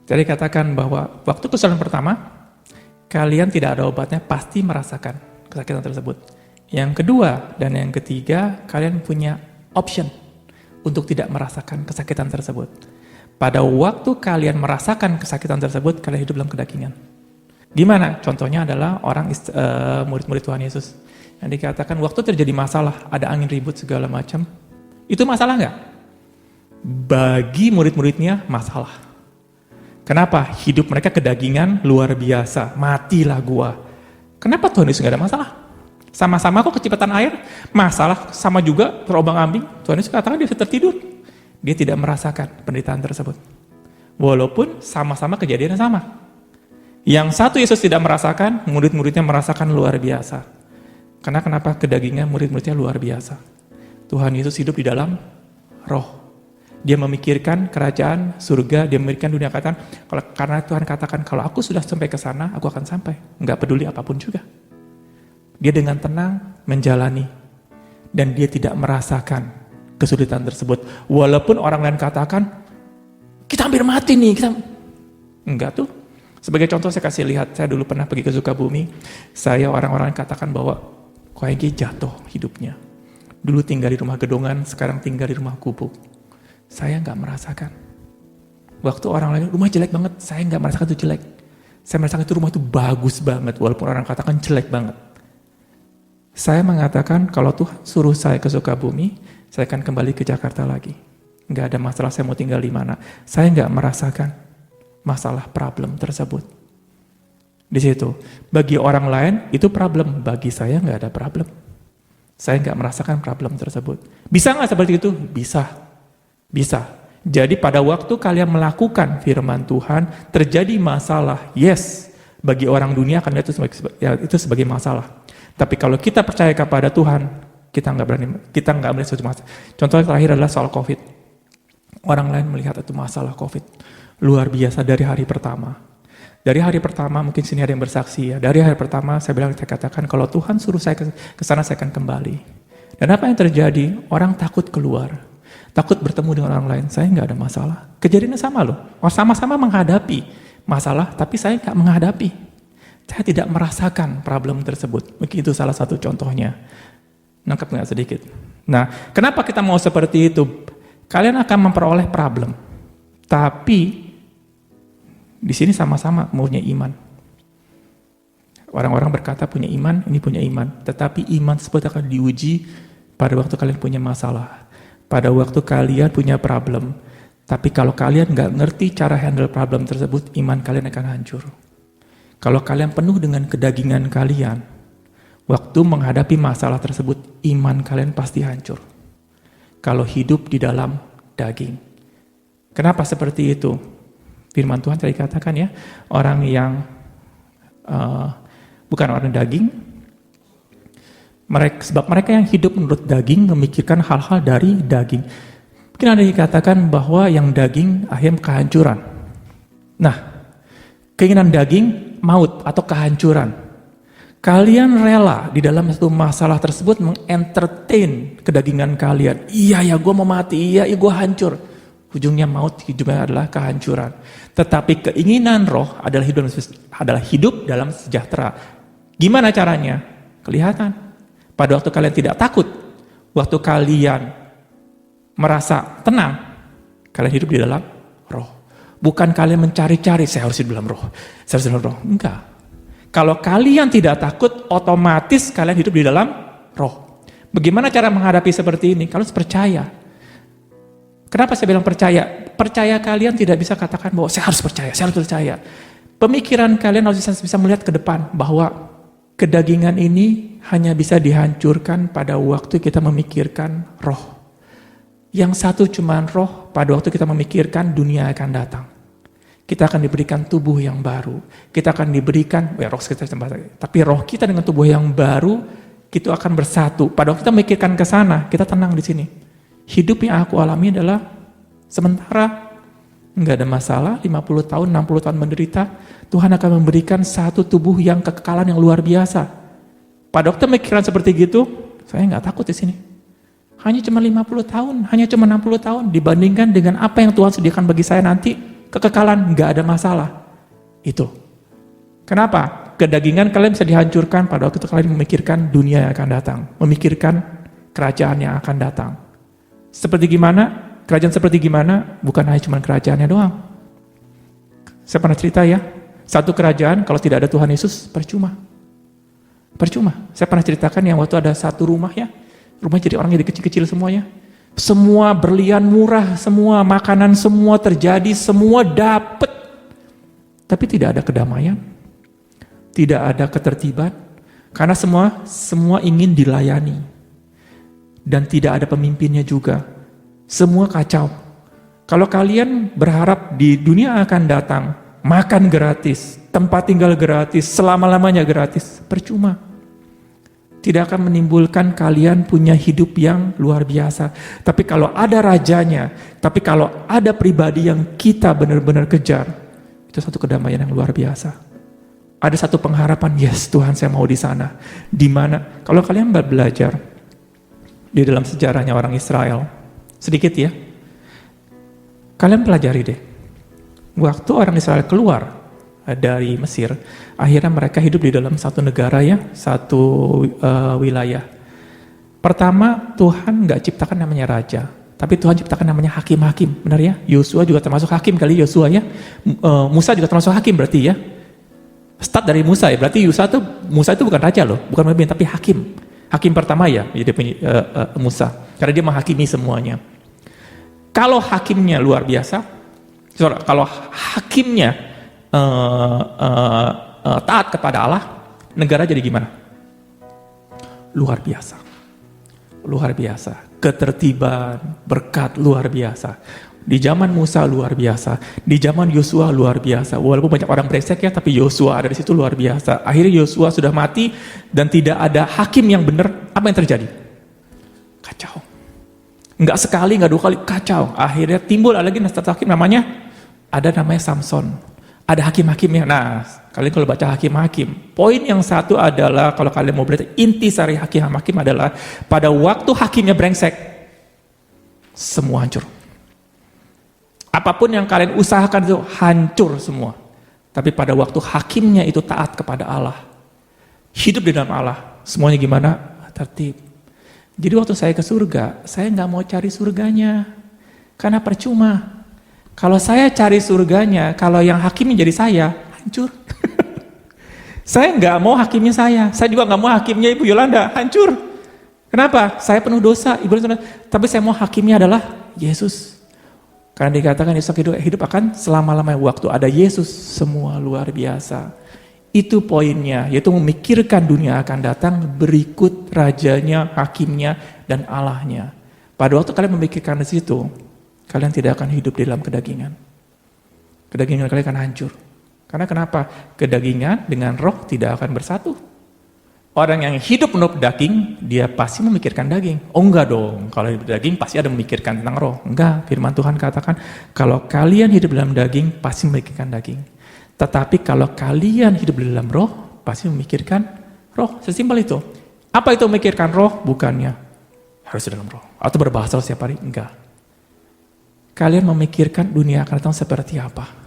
Jadi katakan bahwa waktu kesalahan pertama, kalian tidak ada obatnya, pasti merasakan kesakitan tersebut. Yang kedua dan yang ketiga, kalian punya option untuk tidak merasakan kesakitan tersebut. Pada waktu kalian merasakan kesakitan tersebut, kalian hidup dalam kedagingan. Di mana? Contohnya adalah murid-murid Tuhan Yesus. Yang dikatakan waktu terjadi masalah, ada angin ribut segala macam. Itu masalah nggak? Bagi murid-muridnya masalah. Kenapa? Hidup mereka kedagingan luar biasa. Matilah gua. Kenapa Tuhan Yesus nggak ada masalah? Sama-sama kok kecepatan air. Masalah sama juga terombang-ambing. Tuhan Yesus katakan dia tertidur. Dia tidak merasakan penderitaan tersebut. Walaupun sama-sama kejadiannya sama. Yang satu Yesus tidak merasakan, murid-muridnya merasakan luar biasa. Karena kenapa? Kedagingan murid-muridnya luar biasa. Tuhan Yesus hidup di dalam roh. Dia memikirkan kerajaan surga, dia memikirkan dunia, karena Tuhan katakan, kalau aku sudah sampai ke sana, aku akan sampai. Nggak peduli apapun juga. Dia dengan tenang menjalani. Dan dia tidak merasakan kesulitan tersebut. Walaupun orang lain katakan, kita hampir mati nih. Enggak tuh. Sebagai contoh saya kasih lihat, saya dulu pernah pergi ke Sukabumi. Saya orang-orang katakan bahwa kayaknya jatuh hidupnya. Dulu tinggal di rumah gedongan, sekarang tinggal di rumah gubuk. Saya nggak merasakan. Waktu orang lain, rumah jelek banget, saya nggak merasakan itu jelek. Saya merasakan itu rumah itu bagus banget, walaupun orang katakan jelek banget. Saya mengatakan, kalau Tuhan suruh saya ke Sukabumi, saya akan kembali ke Jakarta lagi. Nggak ada masalah saya mau tinggal di mana. Saya nggak merasakan masalah problem tersebut. Di situ, bagi orang lain itu problem, bagi saya nggak ada problem. Saya nggak merasakan problem tersebut. Bisa nggak seperti itu? Bisa. Bisa. Jadi pada waktu kalian melakukan firman Tuhan, terjadi masalah, yes, bagi orang dunia akan lihat itu sebagai masalah. Tapi kalau kita percaya kepada Tuhan, kita nggak melihat suatu masalah. Contoh terakhir adalah soal COVID. Orang lain melihat itu masalah COVID luar biasa dari hari pertama. Dari hari pertama, mungkin sini ada yang bersaksi ya. Dari hari pertama saya katakan kalau Tuhan suruh saya ke sana, saya akan kembali. Dan apa yang terjadi? Orang takut keluar. Takut bertemu dengan orang lain, saya nggak ada masalah. Kejadiannya sama loh, sama-sama menghadapi masalah, tapi saya nggak menghadapi. Saya tidak merasakan problem tersebut. Mungkin itu salah satu contohnya. Nangkep nggak sedikit? Nah, kenapa kita mau seperti itu? Kalian akan memperoleh problem, tapi di sini sama-sama punya iman. Orang-orang berkata punya iman, ini punya iman. Tetapi iman tersebut akan diuji pada waktu kalian punya masalah. Pada waktu kalian punya problem, tapi kalau kalian nggak ngerti cara handle problem tersebut, iman kalian akan hancur. Kalau kalian penuh dengan kedagingan kalian, waktu menghadapi masalah tersebut, iman kalian pasti hancur. Kalau hidup di dalam daging. Kenapa seperti itu? Firman Tuhan tadi katakan ya, orang yang bukan orang daging, sebab mereka yang hidup menurut daging memikirkan hal-hal dari daging. Mungkin ada yang dikatakan bahwa yang daging akhirnya kehancuran. Nah, keinginan daging maut atau kehancuran. Kalian rela di dalam satu masalah tersebut mengentertain kedagingan kalian. Iya ya, gue mau mati, iya gue hancur. Ujungnya maut, ujungnya adalah kehancuran. Tetapi keinginan roh adalah hidup dalam sejahtera. Gimana caranya? Kelihatan. Pada waktu kalian tidak takut, waktu kalian merasa tenang, kalian hidup di dalam roh. Bukan kalian mencari-cari, saya harus hidup dalam roh, saya harus hidup dalam roh. Enggak. Kalau kalian tidak takut, otomatis kalian hidup di dalam roh. Bagaimana cara menghadapi seperti ini? Kalau percaya. Kenapa saya bilang percaya? Percaya kalian tidak bisa katakan bahwa saya harus percaya, saya harus percaya. Pemikiran kalian harus bisa melihat ke depan bahwa kedagingan ini hanya bisa dihancurkan pada waktu kita memikirkan roh. Yang satu cuma roh, pada waktu kita memikirkan dunia akan datang. Kita akan diberikan tubuh yang baru. Kita akan diberikan, roh kita, tapi roh kita dengan tubuh yang baru, itu akan bersatu. Pada waktu kita memikirkan ke sana, kita tenang di sini. Hidup yang aku alami adalah sementara, nggak ada masalah, 50 tahun, 60 tahun menderita, Tuhan akan memberikan satu tubuh yang kekekalan yang luar biasa. Pada waktu pemikiran seperti gitu, saya nggak takut di sini. Hanya cuma 50 tahun, hanya cuma 60 tahun, dibandingkan dengan apa yang Tuhan sediakan bagi saya nanti, kekekalan, nggak ada masalah. Itu. Kenapa? Kedagingan kalian bisa dihancurkan pada waktu itu kalian memikirkan dunia yang akan datang, memikirkan kerajaan yang akan datang. Seperti gimana? Kerajaan seperti gimana? Bukan hanya cuma kerajaannya doang. Saya pernah cerita ya, satu kerajaan kalau tidak ada Tuhan Yesus, percuma. Percuma. Saya pernah ceritakan yang waktu ada satu rumah ya, rumah jadi orang jadi kecil-kecil semuanya. Semua berlian murah, semua makanan semua terjadi, semua dapat. Tapi tidak ada kedamaian, tidak ada ketertiban, karena semua ingin dilayani. Dan tidak ada pemimpinnya juga. Semua kacau. Kalau kalian berharap di dunia akan datang, makan gratis, tempat tinggal gratis, selama-lamanya gratis, percuma. Tidak akan menimbulkan kalian punya hidup yang luar biasa. Tapi kalau ada rajanya, tapi kalau ada pribadi yang kita benar-benar kejar, itu satu kedamaian yang luar biasa. Ada satu pengharapan, yes Tuhan saya mau di sana. Di mana? Kalau kalian belajar di dalam sejarahnya orang Israel, sedikit ya, kalian pelajari deh. Waktu orang Israel keluar dari Mesir, akhirnya mereka hidup di dalam satu negara ya, satu wilayah. Pertama, Tuhan nggak ciptakan namanya raja, tapi Tuhan ciptakan namanya hakim-hakim, benar ya? Yosua juga termasuk hakim kali, Yosua ya. Musa juga termasuk hakim berarti ya. Start dari Musa ya, berarti Musa itu bukan raja loh, bukan pemimpin tapi hakim. Hakim pertama ya, jadi Musa, karena dia menghakimi semuanya. Kalau hakimnya luar biasa, kalau hakimnya taat kepada Allah, negara jadi gimana? Luar biasa. Luar biasa. Ketertiban, berkat luar biasa. Di zaman Musa luar biasa. Di zaman Yosua luar biasa. Walaupun banyak orang brengsek ya, tapi Yosua ada di situ luar biasa. Akhirnya Yosua sudah mati dan tidak ada hakim yang benar. Apa yang terjadi? Kacau. Enggak sekali, enggak dua kali, kacau. Akhirnya timbul lagi satu hakim namanya Samson. Ada hakim-hakimnya. Nah, kalian kalau baca hakim-hakim, poin yang satu adalah, kalau kalian mau belajar, inti sari hakim-hakim adalah, pada waktu hakimnya brengsek, semua hancur. Apapun yang kalian usahakan itu hancur semua. Tapi pada waktu hakimnya itu taat kepada Allah, hidup di dalam Allah, semuanya gimana? Tertib. Jadi waktu saya ke surga, saya nggak mau cari surganya, karena percuma. Kalau saya cari surganya, kalau yang hakimnya jadi saya, hancur. Saya nggak mau hakimnya saya juga nggak mau hakimnya Ibu Yolanda, hancur. Kenapa? Saya penuh dosa, Ibu Yolanda, tapi saya mau hakimnya adalah Yesus. Karena dikatakan Yesus hidup akan selama-lamanya. Waktu ada Yesus, semua luar biasa. Itu poinnya, yaitu memikirkan dunia akan datang berikut rajanya, hakimnya, dan Allahnya. Pada waktu kalian memikirkan di situ, kalian tidak akan hidup di dalam kedagingan. Kedagingan kalian akan hancur. Karena kenapa? Kedagingan dengan roh tidak akan bersatu. Orang yang hidup menurut daging, dia pasti memikirkan daging. Oh enggak dong, kalau hidup daging pasti ada memikirkan tentang roh. Enggak, firman Tuhan katakan, kalau kalian hidup dalam daging, pasti memikirkan daging. Tetapi kalau kalian hidup di dalam roh, pasti memikirkan roh. Sesimpel itu. Apa itu memikirkan roh? Bukannya harus di dalam roh. Atau berbahasa setiap hari? Enggak. Kalian memikirkan dunia akan datang seperti apa.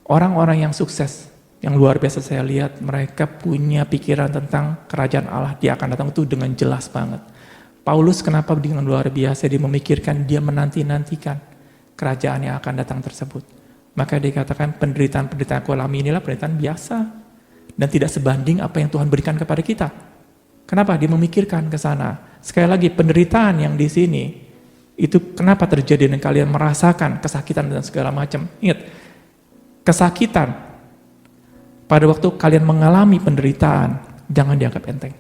Orang-orang yang sukses, yang luar biasa saya lihat, mereka punya pikiran tentang kerajaan Allah. Dia akan datang itu dengan jelas banget. Paulus kenapa dengan luar biasa, dia memikirkan, dia menanti-nantikan kerajaan yang akan datang tersebut. Maka dikatakan penderitaan-penderitaan aku alami inilah penderitaan biasa. Dan tidak sebanding apa yang Tuhan berikan kepada kita. Kenapa? Dia memikirkan ke sana. Sekali lagi, penderitaan yang di sini, itu kenapa terjadi dan kalian merasakan kesakitan dan segala macam. Ingat, kesakitan pada waktu kalian mengalami penderitaan, jangan dianggap enteng.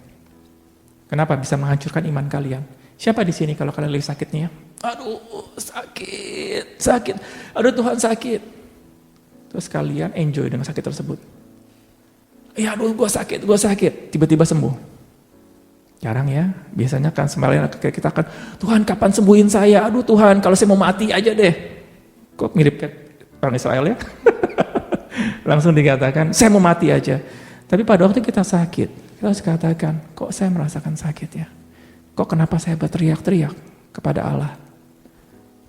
Kenapa? Bisa menghancurkan iman kalian. Siapa di sini kalau kalian lagi sakitnya? Aduh, sakit. Aduh Tuhan sakit. Terus kalian enjoy dengan sakit tersebut. Ya aduh gue sakit. Tiba-tiba sembuh. Jarang ya, biasanya kan sembahnya kita akan, Tuhan kapan sembuhin saya? Aduh Tuhan, kalau saya mau mati aja deh. Kok mirip kayak orang Israel ya? Langsung dikatakan, saya mau mati aja. Tapi pada waktu kita sakit, kita harus katakan, kok saya merasakan sakit ya? Kok kenapa saya berteriak-teriak kepada Allah?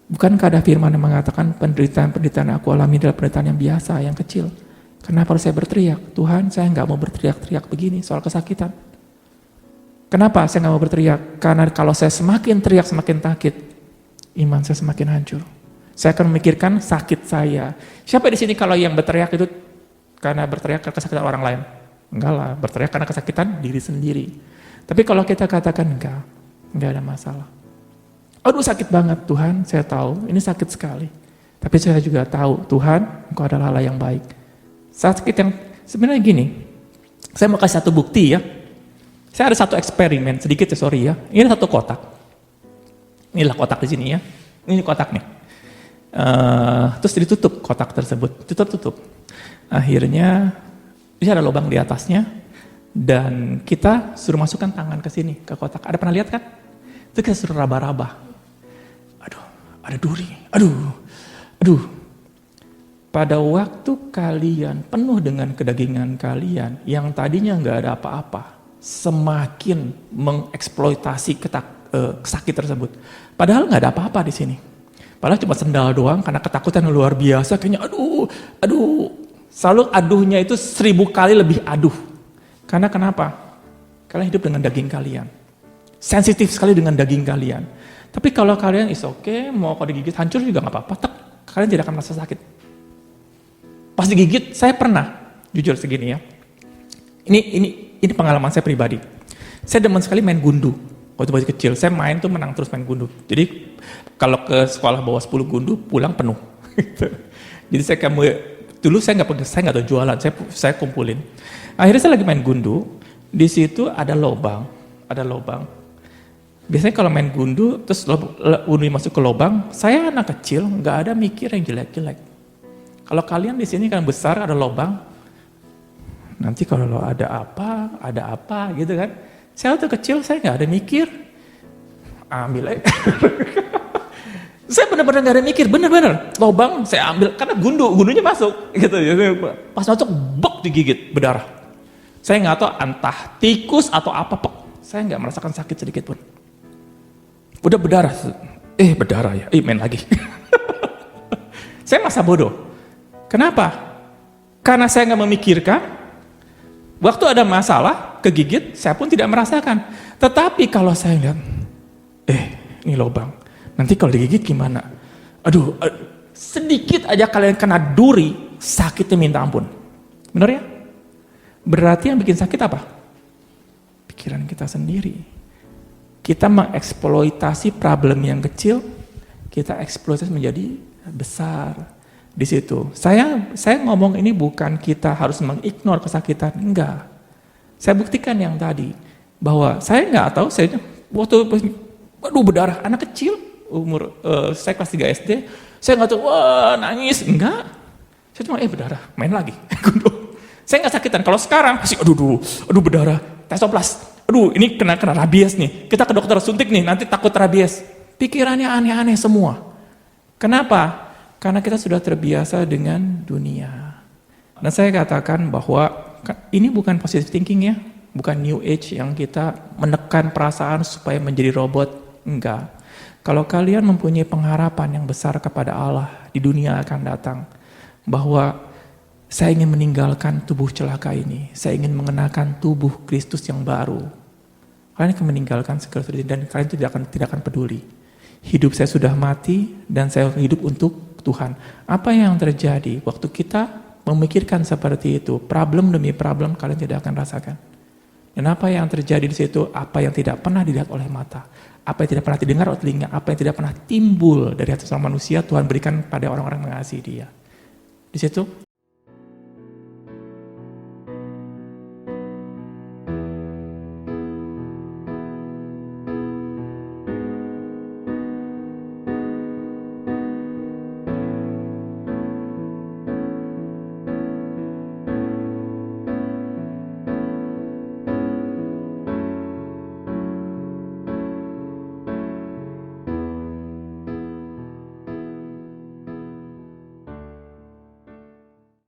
Bukankah ada firman yang mengatakan penderitaan-penderitaan aku alami adalah penderitaan yang biasa, yang kecil. Kenapa harus saya berteriak? Tuhan, saya nggak mau berteriak-teriak begini soal kesakitan. Kenapa saya nggak mau berteriak? Karena kalau saya semakin teriak, semakin sakit, iman saya semakin hancur. Saya akan memikirkan sakit saya. Siapa di sini kalau yang berteriak itu karena berteriak karena kesakitan orang lain? Enggak lah, berteriak karena kesakitan diri sendiri. Tapi kalau kita katakan enggak ada masalah. Aduh sakit banget Tuhan, saya tahu ini sakit sekali. Tapi saya juga tahu Tuhan, Engkau adalah Allah yang baik. Sakit yang sebenarnya gini, saya mau kasih satu bukti ya. Saya ada satu eksperimen, sedikit ya sorry ya. Ini satu kotak. Inilah kotak di sini ya. Ini kotak nih. Terus ditutup kotak tersebut, tutup. Akhirnya ini ada lubang di atasnya dan kita suruh masukkan tangan ke sini ke kotak. Ada pernah lihat kan? Itu kita suruh raba-raba. Aduh, ada duri. Aduh. Pada waktu kalian penuh dengan kedagingan kalian yang tadinya nggak ada apa-apa, semakin mengeksploitasi sakit tersebut. Padahal nggak ada apa-apa di sini. Padahal cuma sendal doang karena ketakutan yang luar biasa. Kayaknya aduh. Selalu aduhnya itu 1000 kali lebih aduh. Karena kenapa? Kalian hidup dengan daging kalian. Sensitif sekali dengan daging kalian. Tapi kalau kalian is okay, mau kalau digigit hancur juga nggak apa-apa. Kalian tidak akan merasa sakit. Pas digigit, saya pernah jujur segini ya. Ini pengalaman saya pribadi. Saya demen sekali main gundu. Waktu masih kecil, saya main tuh menang terus main gundu. Jadi kalau ke sekolah bawa 10 gundu, pulang penuh. Jadi dulu saya nggak tahu jualan, saya kumpulin. Akhirnya saya lagi main gundu, di situ ada lubang. Biasanya kalau main gundu, terus gundu masuk ke lubang, saya anak kecil nggak ada mikir yang jelek-jelek. Kalau kalian di sini kan besar ada lubang, nanti kalau ada apa gitu kan. Saya waktu kecil saya nggak ada mikir, ambil aja. Saya benar-benar nggak ada mikir, bener-bener lubang saya ambil karena gundunya masuk gitu. Pas masuk bok digigit berdarah. Saya nggak tahu entah tikus atau apa, saya nggak merasakan sakit sedikit pun. Udah berdarah, berdarah ya, main lagi. Saya masa bodoh. Kenapa? Karena saya nggak memikirkan. Waktu ada masalah, kegigit, saya pun tidak merasakan. Tetapi kalau saya lihat, ini lubang. Nanti kalau digigit gimana? Aduh, sedikit aja kalian kena duri, sakitnya minta ampun. Benar ya? Berarti yang bikin sakit apa? Pikiran kita sendiri. Kita mengeksploitasi problem yang kecil, kita eksploitasi menjadi besar. Di situ. Saya ngomong ini bukan kita harus mengignore kesakitan, enggak. Saya buktikan yang tadi, bahwa saya nggak tahu, waktu berdarah, anak kecil, saya kelas 3 SD, saya nggak tahu, nangis, enggak. Saya cuma, berdarah, main lagi. Saya nggak sakitan, kalau sekarang, pasti aduh berdarah, tesoplas, ini kena rabies nih, kita ke dokter suntik nih, nanti takut rabies. Pikirannya aneh-aneh semua. Kenapa? Karena kita sudah terbiasa dengan dunia. Dan saya katakan bahwa ini bukan positive thinking ya, bukan new age yang kita menekan perasaan supaya menjadi robot, enggak. Kalau kalian mempunyai pengharapan yang besar kepada Allah di dunia akan datang, bahwa saya ingin meninggalkan tubuh celaka ini, saya ingin mengenakan tubuh Kristus yang baru. Kalian akan meninggalkan segala sesuatu dan kalian tidak akan peduli. Hidup saya sudah mati dan saya hidup untuk Tuhan. Apa yang terjadi waktu kita memikirkan seperti itu, problem demi problem kalian tidak akan rasakan. Dan apa yang terjadi di situ, apa yang tidak pernah dilihat oleh mata, apa yang tidak pernah didengar oleh telinga, apa yang tidak pernah timbul dari hati seorang manusia, Tuhan berikan pada orang-orang yang mengasihi Dia. Di situ